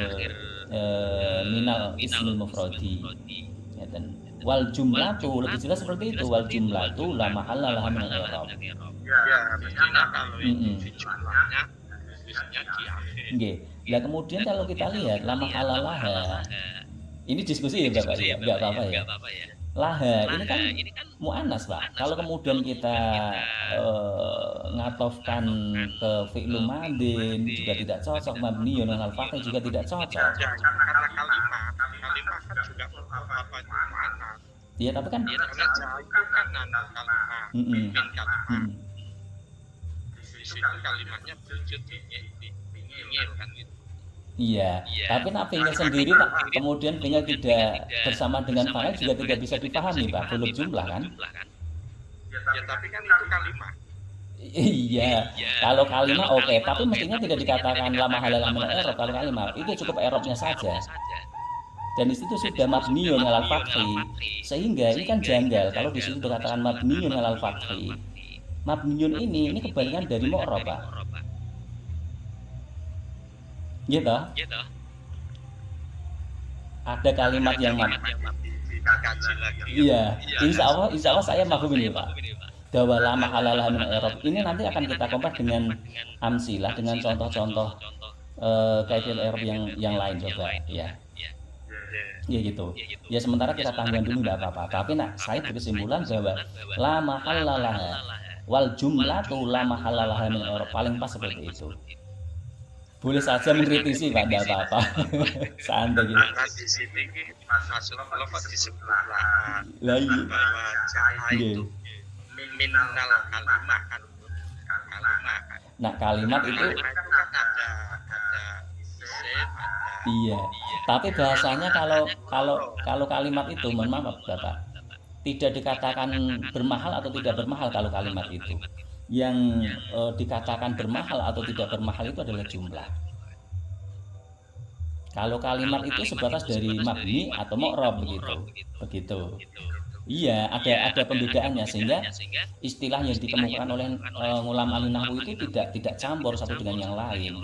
minal ismil mufradi. Ngeten. Wal jumlatu lebih jelas seperti itu, wal jumlatu la mahalalah minal i'rab. Ya, mestinya kalau ini jumlahnya di akhir. Nggih. Lah kemudian kalau kita lihat lama halalaha, ini diskusi ya Bapak ya, enggak apa-apa ya. Laha ini kan mu'annas Pak. Kalau kemudian kita ngatofkan ke fi'lu madin juga tidak cocok, mabniyun 'alal fathi juga tidak cocok. Ya, karena kalimat kan juga apa itu mana. Iya, tapi kan Karena jauh kan kalimat. Min kalimat. Di situ kalimatnya berwujud ingil kan gitu. iya, tapi fi'il sendiri Pak, kemudian fi'il tidak bersama dengan fa'il juga tidak bisa dipahami Pak, belum jumlah kan? Ya tapi kan itu kalimat. Iya, kalau kalimat oke, tapi mestinya tidak dikatakan lama halal min i'rab kalau kalimat itu cukup i'rabnya saja. Dan di situ sudah mabniyun 'alal fathi. Sehingga ini kan janggal kalau di situ dikatakan mabniyun 'alal fathi. Mabniyun ini kebalikan dari mu'rab, Pak. Gitu. Ada kalimat yang dikaji lagi. iya, insya Allah saya mafhum ini, Pak. Bahwa la mahalalah min i'rab ini nanti akan kita compare dengan amsilah, dengan contoh-contoh kaifiyatul i'rab yang lain coba ya. Ya gitu. Ya sementara kita tangguhan dulu enggak apa-apa. Tapi saya berkesimpulan bahwa la mahalalah wal jumlatu la mahalalah min i'rab paling pas seperti itu. Boleh saja mengkritisi, Pak, enggak apa-apa. Santai gitu. Karena di sini masuk lafaz disebut laha Lah iya. bahwa jaha itu minal kalimah kan. Nah, kalimat itu Kalimah itu kan ada isim, ada iya. Tapi bahasanya kalau kalimat itu, mohon maaf Bapak, tidak dikatakan bermahal atau tidak bermahal kalau kalimat itu. Yang dikatakan bermahal atau tidak bermahal itu adalah jumlah. Kalau kalimat itu sebatas dari mabni atau mu'rab begitu. Iya, ada pembedaannya sehingga istilah yang dikemukakan oleh ulama ahli nahwu itu tidak campur satu dengan yang lain gitu.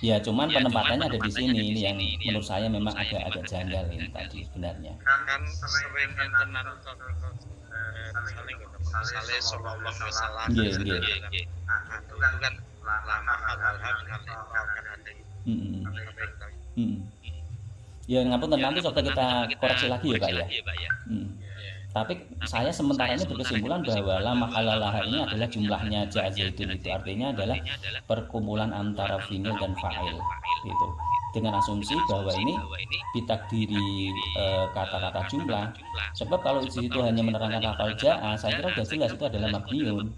Ya, cuman penempatannya ada di sini ini yang menurut saya memang agak janggal ini tadi sebenarnya. kan sering enten misalnya sallallahu alaihi wasallam Nggih. itu kan lama halal minal i'rab kan ada itu. Ya ngapunten, nanti coba kita koreksi lagi ya, Pak ya. Tapi saya sementara ini berkesimpulan bahwa la mahalalah ini adalah jumlahnya ja zaidun, itu artinya adalah perkumpulan antara fi'il dan fa'il gitu. Dengan asumsi bahwa ini ditakdiri kata-kata jumlah. Sebab kalau di situ hanya menerangkan lafal ja'a, saya kira sudah jelas itu adalah mabniun.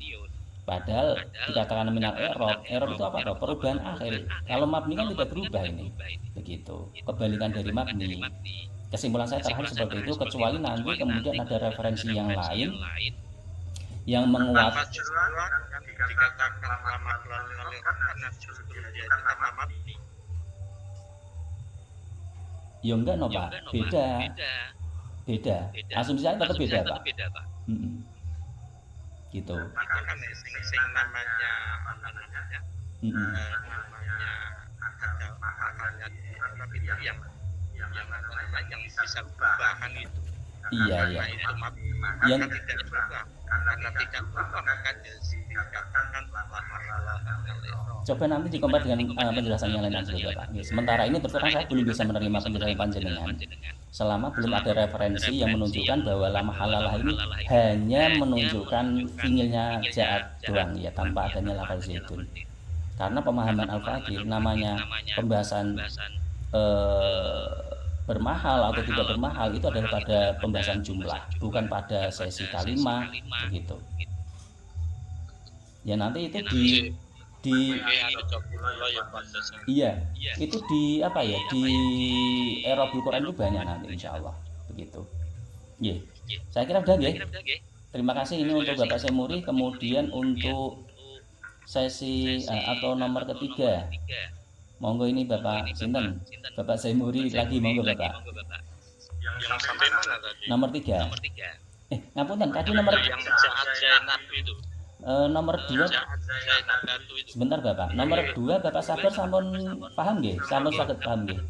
Padahal dikatakan minal i'rab itu apa toh? Perubahan akhir. Kalau mabni kan tidak berubah ini. Begitu. Kebalikan dari mabni. Kesimpulan saya terakhir seperti itu, kecuali nanti kemudian ada referensi yang lain yang menguat. Dikatakan lama halal karena justru dia itu karena mabni. Ya enggak no, Pak. Beda. Asumsi saya tetap beda, Pak. Gitu. Kan sing namanya apa namanya? Namanya ada maknanya itu yang bisa perubahan itu. Iya. Itu mabni. Yang Tidak berubah. Karena tidak berubah maka dikatakan lama halal. coba nanti dikompar dengan penjelasan yang lain aja, Pak. Ya, sementara ini terus terang saya belum bisa menerima penjelasan panjenengan selama belum ada referensi yang menunjukkan bahwa la mahalalah ini hanya menunjukkan fi'ilnya ja'at doang ya, tanpa adanya lafal zaitun. Karena pemahaman Al-Fakir namanya pembahasan bermahal atau tidak bermahal itu adalah pada pembahasan jumlah, bukan pada sesi kalimat begitu. Ya nanti itu iya, itu di apa ya, di Erobul Quran itu banyak nanti insya Allah begitu. Saya kira udah ya. Terima kasih ini untuk Bapak Semuri. Kemudian untuk sesi atau nomor ketiga, monggo ini Bapak Sinten, Bapak Semuri lagi, monggo Bapak. Yang sampai mana tadi? Nomor 3. Ngapunten, tadi nomor yang Zainab itu. Nomor 2 sebentar Bapak. Nomor 2 Bapak sabar sampun paham nggih? Sampun saged paham nggih?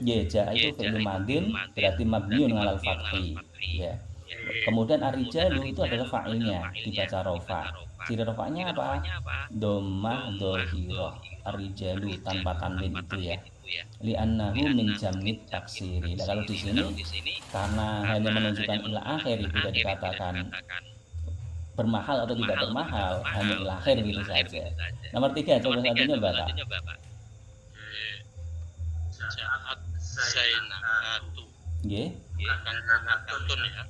Nggih, ja itu fi'il madin berarti mabniun 'alal fathi. Ya. Kemudian arijalu itu adalah fa'ilnya, dibaca rafa. Ciri rafanya apa? Dhammah dhahirah. Arijalu tanpa tanwin itu ya. Li'annahu min jam'it taksiri. Nah, kalau di sini karena hanya menunjukkan ila akhir tidak dikatakan bermahal atau tidak bermahal, hanya ila akhir gitu saja. Nomor 3 coba satunya Bapak. Ja'at Zainabatu. Nggih. Bukan Zainabatun ya.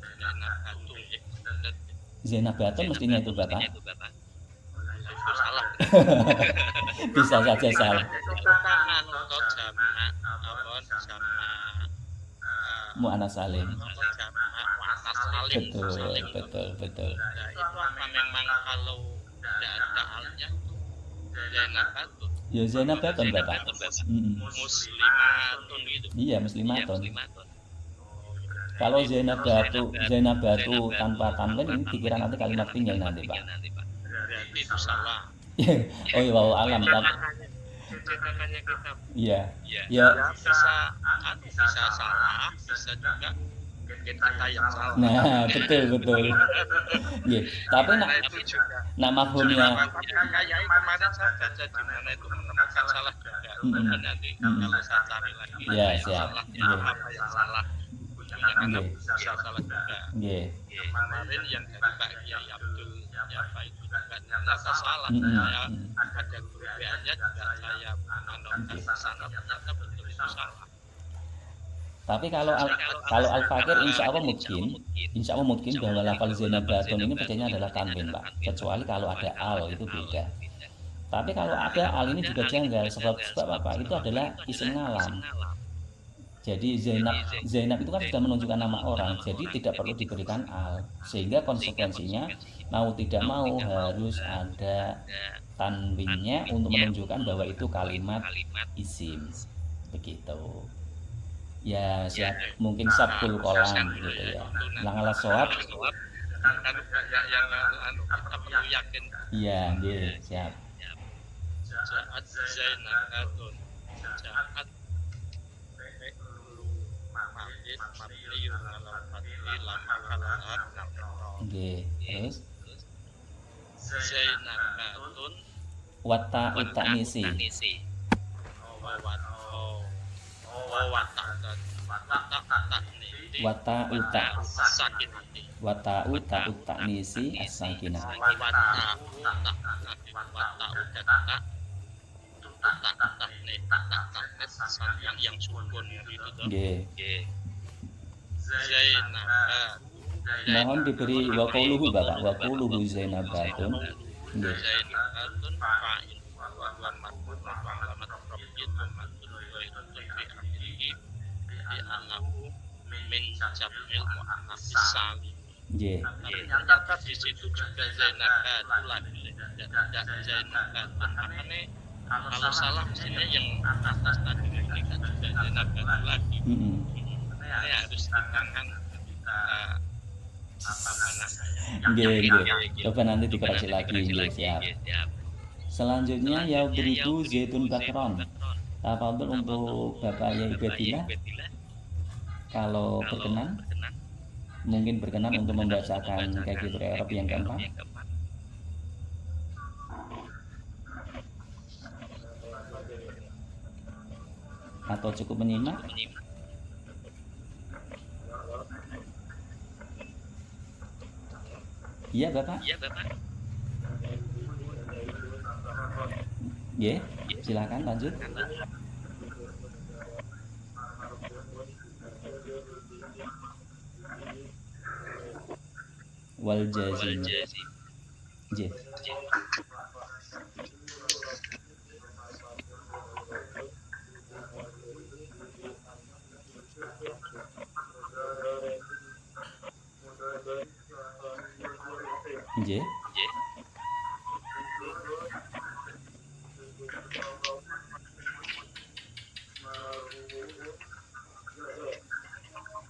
Zainabatun mestinya itu Bapak. Itu salah. Bisa saja salah. Itu kan anu sama Mu'annas salim. Betul. Betul. Nah, itu apa memang kalau tidak ada halnya Zainabatun. Ya Zainabatun Bapak. Muslimatun gitu. Iya, muslimatun. Kalau Zainabatu tanpa tanwin ini dikira nanti kalimat fi'il nanti, Pak. Berarti itu salah. Oh iya, wow alam tapi Cetakannya kita iya. ya Ya, bisa bisa salah, bisa juga kita yang salah. nah betul. Nggih, tapi Nah itu juga nak mafhumnya kayak kemarin saya baca di mana itu menemukan salah juga. Mungkin nanti kalau saya cari lagi Ya, ada yang siap. salah, Nggih. apa yang salah bunyinya kan Nggih. bisa salah juga. Nggih. Kemarin yang dari Pak Kiai Abdul apa itu juga ternyata salah. Mm-mm. Saya ada kerugiannya juga saya menanamkan sana ternyata betul itu salah. Tapi kalau al-fakir insya Allah mungkin bahwa lafal Zainabatun ini bacanya adalah tanwin, Pak. Kecuali kalau ada al itu beda. Tapi kalau ada al ini juga janggal sebab apa? Itu adalah isim ngalam. Jadi Zainab itu kan sudah menunjukkan nama orang, jadi tidak perlu diberikan al. Sehingga konsekuensinya mau tidak mau harus ada tanwinnya untuk menunjukkan bahwa itu kalimat isim. Begitu. Ya siap, mungkin sabkul kolam gitu ya. Langala soab. Kan yang kita perlu yakin. Iya, nggih, siap. Jaat Zainatun jaat mabniun ala fathi lam mahalla Nggih, terus Zainatun wata utanisi. Wata uta utanisi as-sakinah. Yang sukun itu tuh. Nggih. Zainab. Mohon diberi waquluhu Bapak, waquluhu Zainabatun. Nggih. Zainabatun fa'il wa marfun wa alamat rabbiyat mamadun wa iratun fi akhirih di annahu min jam'il muannats salim. Nggih. Ternyata di situ juga Zainabatun lagi. Zainabatun makanya kalau salah mestinya yang atas tadi ini kan juga Zainabatun lagi. Ini harus ditangan kita apa namanya. Nggih. Coba nanti dikoreksi lagi, nggih, siap. Selanjutnya yaudribu zaitun bakron. Tafadhol untuk Bapak Yai Bedillah kalau berkenan mungkin berkenan untuk membacakan kayak gitu Arab yang keempat. Atau cukup menyimak? Iya Bapak. Nggih, silakan lanjut. Wal jazim. Nggih. Nggih.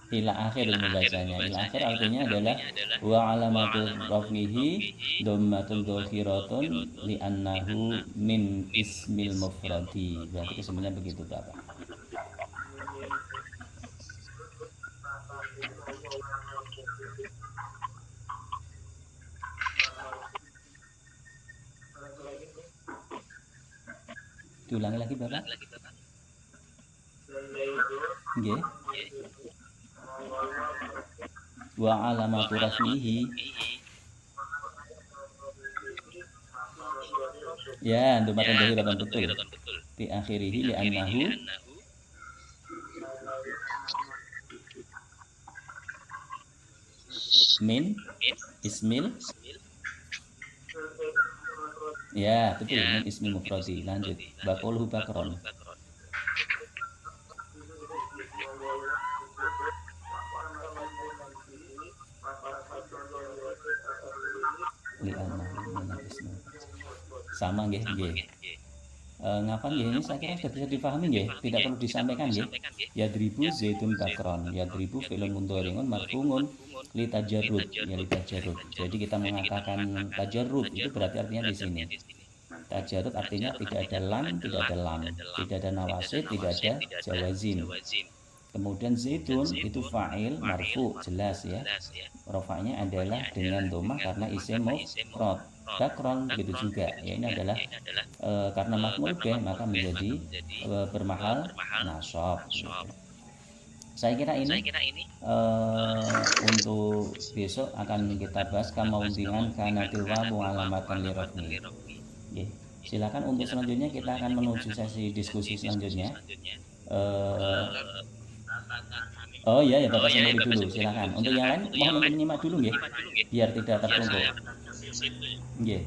Ila akhir membacanya. Ila akhir artinya adalah wa alamatu raf'ihi dhammatun dhahiratun li'annahu min ismil mufradi. Berarti kesemuanya begitu Bapak. Diulangi lagi Bapak. Nggih. Wa alamatu raf'ihi. Ya, dhammatun dhahiratun betul. Di akhirihi li'annahu min ismil. Ya, betul, min ismil mufradi. Lanjut. Baquluhu bakron. Sama nggih. Ngapa nggih ini saya kira sudah bisa dipahami nggih, tidak perlu disampaikan nggih. Yadribu zaidun bakron, yadribu fi'lun mudhari'un marfu'un li tajarrud, ya li tajarrud. Jadi kita mengatakan tajarrud itu berarti artinya di sini. Tajarrud artinya tidak ada lam, tidak ada lam, tidak ada nawasib, tidak ada jawazin. Kemudian zaitun itu fa'il marfu, jelas ya. Rofa'nya adalah dengan domah karena isim mufrad. Bakron begitu juga. Ya ini adalah karena maf'ul bih maka menjadi bermahal nasab. Gitu. Saya kira ini untuk besok akan kita bahas kamaudhi'an kanatil wawu alamatan li raf'i. Okay. Silakan untuk selanjutnya kita akan menuju sesi diskusi selanjutnya. Oh iya ya Bapak sendiri dulu, silakan. Untuk yang lain mohon untuk menyimak dulu nggih, biar tidak tertumpuk. Nggih.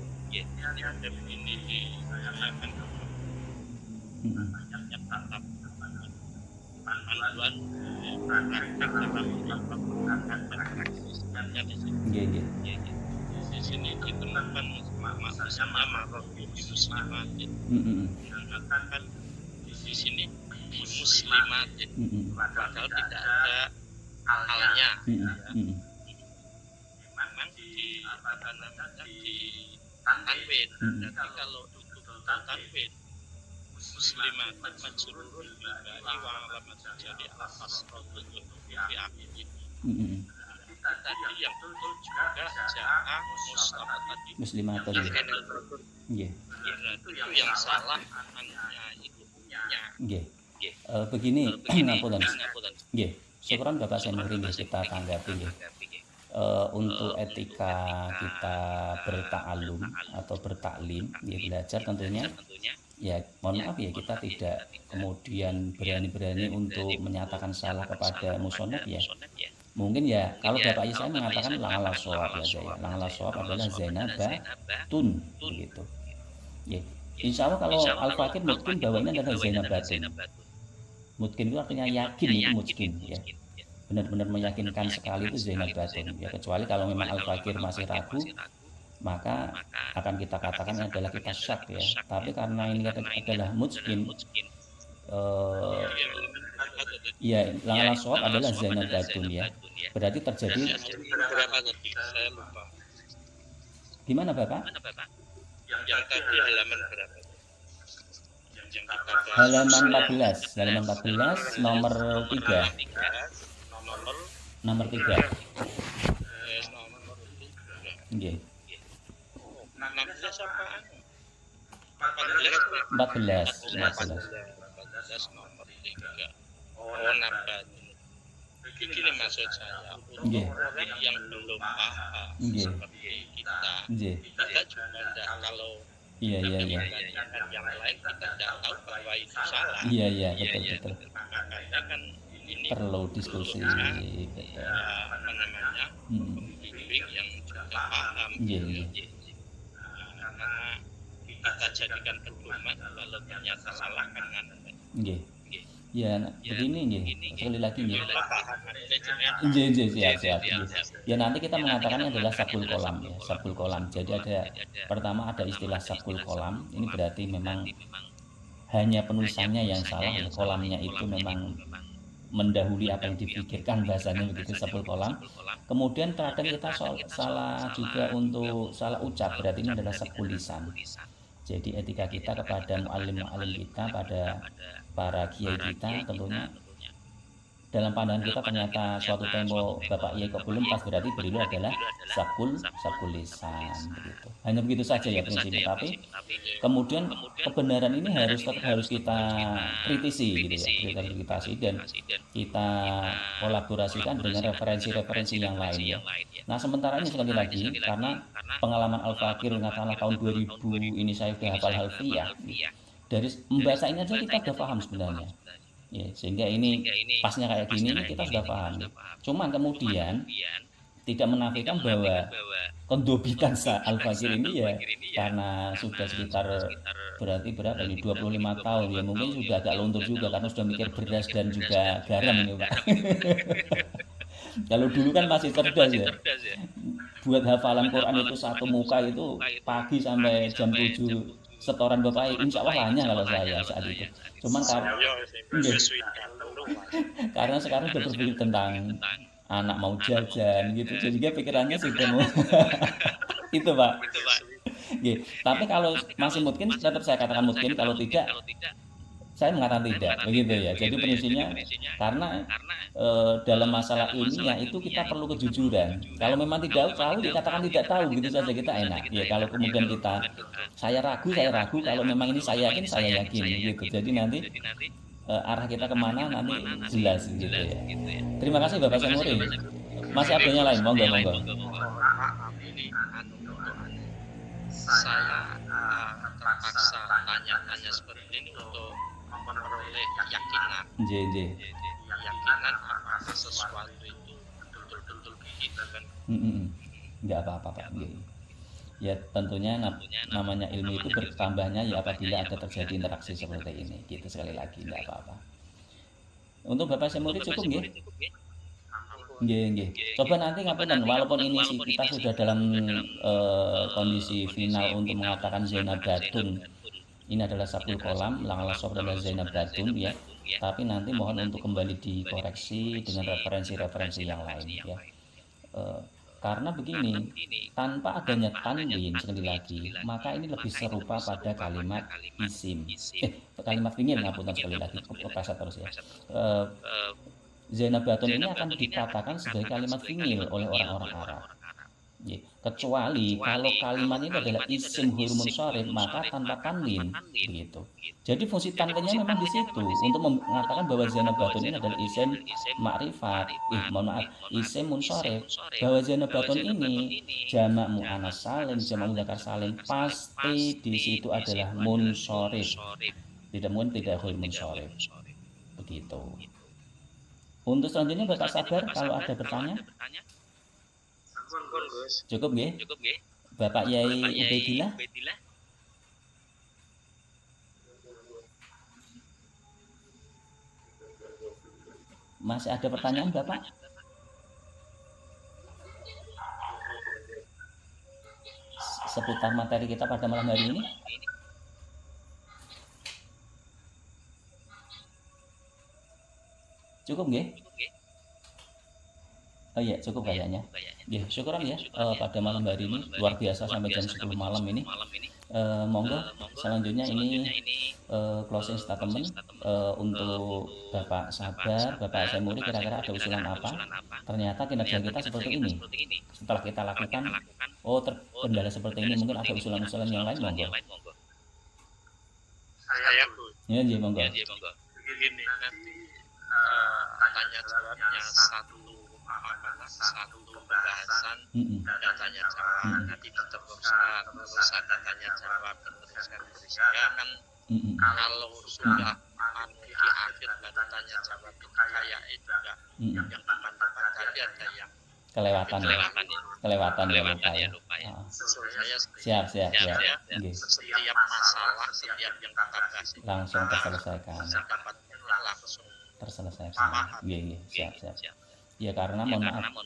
Nggih, nggih. Di sini ditemukan sama marofi di muslimatin. Kan di sini di muslimatin. Padahal tidak ada halnya. Memang di apa namanya di tanwin. Jadi kalau itu tanwin muslimat majrurun bi wa alamat jadi al-asrul fi akhirih. Tadi yang betul juga ja'a mustafa tadi muslimatun. Nggih. Itu yang salah ibunya. Nggih. Begini ngapunten. Nggih. Syukuran Bapak Senuri kita tanggapi nggih. Untuk etika kita berta'alum atau bertaklim, ya belajar tentunya ya mohon maaf ya kita tidak kemudian berani-berani untuk menyatakan salah kepada musonef ya. Mungkin ya kalau Bapak Isa mengatakan langala shawab ya saya. Langala shawab adalah zainabatun begitu. Ya. Insya Allah kalau Al-Fakir mungkin bawahnya adalah zainabatun. Mungkin itu artinya yakin itu mungkin ya. Benar-benar meyakinkan sekali itu zainabatun ya, kecuali kalau memang Al-Fakir masih ragu maka akan kita katakan ini adalah kita syak ya. Tapi karena ini adalah mungkin ya langala shawab adalah zainabatun ya. Berarti terjadi gimana Bapak? Yang tadi halaman berapa? Halaman 14, halaman 14 nomor 3. Nomor 3. Nggih. 14 nomor 3. Oh, nabat. Begini maksud saya, untuk orang yang belum paham seperti kita juga tidak kalau iya. yang lain kita tidak tahu bahwa itu salah. Iya betul. Makanya kan ini perlu diskusi betul. Apa namanya? Pembimbing yang juga paham. Iya. Karena kita jadikan pedoman kalau ternyata salah kan. Nggih. Ya, begini nggih. Sekali lagi nggih. Siap. Ya nanti kita mengatakannya adalah sabul kolam ya, sabul kolam. Jadi pertama ada istilah sabul kolam. Ini berarti memang hanya penulisannya yang salah ya. Kolamnya itu memang mendahului apa yang dipikirkan bahasanya begitu sabul kolam. Kemudian terkadang kita salah juga untuk salah ucap, berarti ini adalah sabul lisan. Jadi etika kita kepada mu'alim kita, pada para kiai kita tentunya dalam pandangan kita ternyata suatu tempo Bapak Yai kok belum pas, berarti beliau adalah sabul lisan begitu. Hanya begitu saja ya prinsipnya, tapi kemudian kebenaran ini harus kita kritisi gitu ya, kita kritisi dan kita kolaborasikan dengan referensi-referensi yang lain ya. Nah sementara ini sekali lagi karena pengalaman Al-Fakir katakanlah tahun 2000 ini saya sudah hafal Alfiyah, dari membaca ini aja kita sudah paham sebenarnya. Ya, sehingga ini pasnya kayak gini kita sudah paham. Cuman kemudian tidak menafikan bahwa kondobitan Al-Fakir ini ya karena sudah sekitar berarti berapa ini 25 tahun ya, mungkin sudah agak luntur juga karena sudah mikir beras dan juga garam ini Pak. Kalau dulu kan masih cerdas ya. Buat hafalan Quran itu satu muka itu pagi sampai jam 7 setoran Bapak insya Allah hanya kalau saya saat itu. Cuman karena sekarang udah berpikir tentang anak mau jajan gitu, jadi pikirannya sudah mau itu Pak. Tapi kalau masih mungkin tetap saya katakan mungkin, kalau tidak saya mengatakan tidak begitu ya. Jadi prinsipnya karena dalam masalah ilmiah itu kita perlu kejujuran. Kalau memang tidak tahu dikatakan tidak tahu gitu saja, kita enak ya. Kalau kemudian kita saya ragu, kalau memang ini saya yakin gitu. Jadi nanti arah kita kemana nanti jelas gitu ya. Terima kasih Bapak Samuri. Masih ada yang lain, monggo. Saya terpaksa tanya seperti ini untuk memperoleh keyakinan. Keyakinan apakah sesuatu itu betul-betul begitu kan? Nggak apa-apa Pak. Ya tentunya namanya ilmu itu bertambahnya ya apabila ada terjadi interaksi seperti ini. Gitu sekali lagi, nggak apa-apa. Untuk Bapak Samuri cukup nggih? Nggih. Coba nanti ngapunten, walaupun ini kita sudah dalam kondisi final untuk mengatakan Zainab Batun ini adalah Sabul Kolam, Langala Sob adalah Zainab Batun ya. Tapi nanti mohon untuk kembali dikoreksi dengan referensi-referensi yang lain ya. Karena begini, tanpa adanya tanwin sekali lagi, maka ini lebih serupa pada kalimat isim. Kalimat fi'il ngapunten sekali lagi, kepleset terus ya. Zainab Batun ini akan dikatakan sebagai kalimat fi'il oleh orang-orang Arab. Kecuali kalau kalimat ini adalah isim huruf munsharif, maka tanpa tanwin begitu. Jadi fungsi tanwinnya memang di situ untuk mengatakan bahwa Zainab Batun ini adalah isim ma'rifat, isim munsharif. Bahwa Zainab Batun ini jamak muannas salim, jamak mudzakkar salim, pasti di situ adalah munsharif. Tidak mungkin tidak huruf munsharif. Begitu. Untuk selanjutnya Bapak Sabar kalau ada bertanya. Cukup nggih? Bapak Yai Ubaidillah. Masih ada pertanyaan Bapak? Seputar materi kita pada malam hari ini? Cukup nggih? Oh iya, cukup kayaknya. Ya, syukuran ya pada malam hari ini luar biasa sampai jam 10 malam ini. Monggo selanjutnya ini closing statement untuk Bapak Sabar, Bapak Samuri, kira-kira ada usulan apa? Ternyata kinerja kita seperti ini. Setelah kita lakukan, terkendala seperti ini, mungkin ada usulan-usulan yang lain, monggo. Ya, monggo. Begini, nanti tanya jawabnya satu pembahasan dan tanya jawab, nanti diteruskan terus ada tanya jawab diteruskan ya kan. Kalau sudah di akhir baru tanya jawab itu kayak itu yang depan tadi ada yang kelewatan ya lupa ya. Siap. Setiap masalah, setiap yang kita bahas langsung terselesaikan. Iya, siap. Ya karena mohon maaf,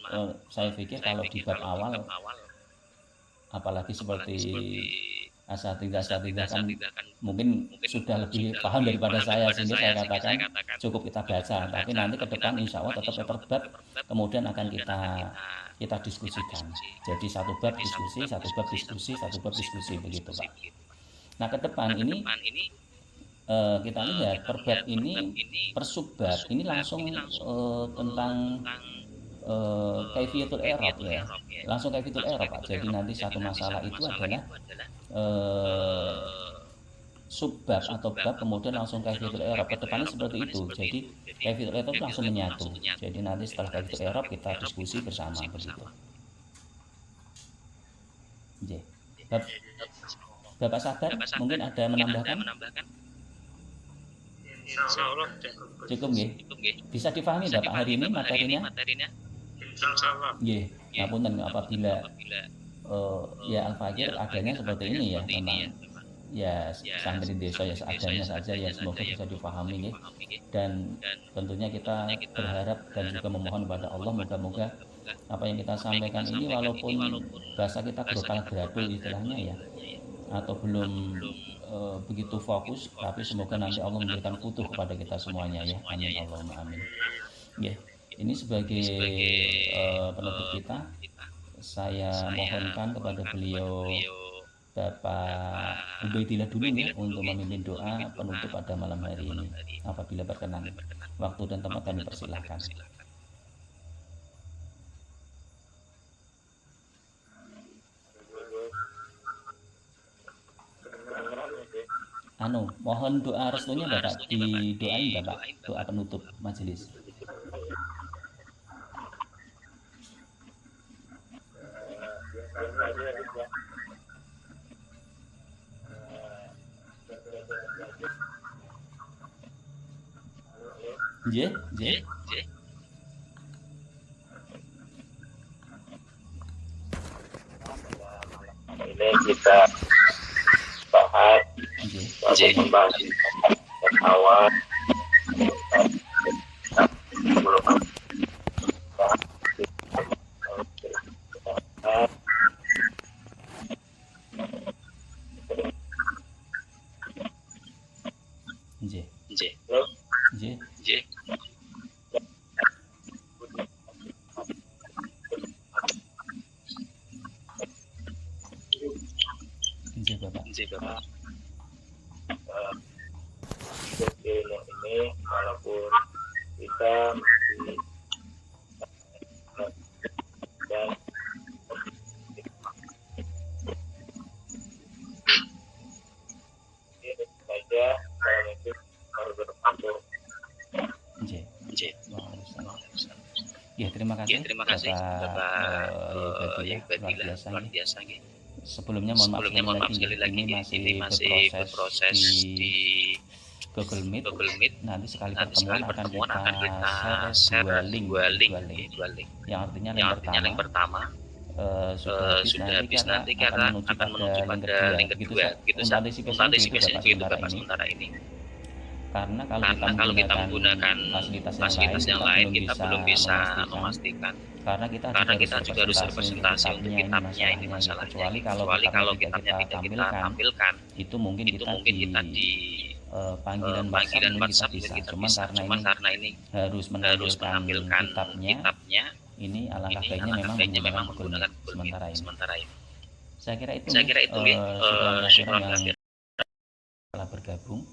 saya pikir kalau di bab awal, apalagi seperti asatidzah kan mungkin sudah lebih paham daripada saya, sehingga saya katakan cukup kita baca. Tapi nanti ke depan insya Allah tetap per bab kemudian akan kita diskusikan. Jadi satu bab diskusi begitu Pak. Nah ke depan ini kita lihat per bab ini, per subbab ini langsung tentang kaifiyatul i'rab ya. Langsung kaifiyatul i'rab Pak. Jadi nanti satu masalah itu adalah subbab atau bab, kemudian langsung kaifiyatul i'rab. Ke depannya seperti itu. Jadi kaifiyatul i'rab langsung menyatu. Jadi nanti setelah kaifiyatul i'rab kita diskusi bersama begitu. Bapak Sabar mungkin ada menambahkan? Cukup nggih? Bisa difahami Bapak hari ini materinya? Nggih. Ngapunten apabila ya Al-Fakir adanya seperti ini ya memang. Ya santri desa ya seadanya saja ya, semoga bisa difahami nggih. Dan tentunya kita berharap dan juga memohon kepada Allah moga-moga apa yang kita sampaikan ini walaupun bahasa kita gerokal gradul istilahnya ya, atau belum begitu fokus, tapi semoga nanti Allah memberikan futuh kepada kita semuanya ya. Amin Allahumma amin. Ya, ini sebagai penutup kita, saya mohonkan kepada beliau Bapak Ubaidillah dulu ya untuk memimpin doa penutup pada malam hari ini. Apabila berkenan, waktu dan tempat kami persilahkan. Mohon doa restunya Bapak, didoain Bapak, doa penutup majelis. Ini kita bahas membahas awal ini walaupun kita masih dan ini saja saya mungkin harus berpantau. Ya, terima kasih Bapak Ibadillah, luar biasa. Sebelumnya mohon maaf sekali lagi, ini masih berproses di Google Meet. Nanti sekali pertemuan akan kita share dua link. Yang artinya link pertama sudah habis nanti karena akan menuju pada link kedua. Untuk antisipasi itu Bapak sementara ini. Karena kalau kita menggunakan fasilitas yang lain kita belum bisa memastikan. Karena kita juga harus representasi untuk kitabnya ini masalahnya. Kecuali kalau kitabnya tidak kita tampilkan, itu mungkin kita di panggilan WhatsApp kita bisa. Cuman karena ini harus menampilkan kitabnya, ini alangkah baiknya memang menggunakan sementara ini. Saya kira itu syukur yang telah bergabung.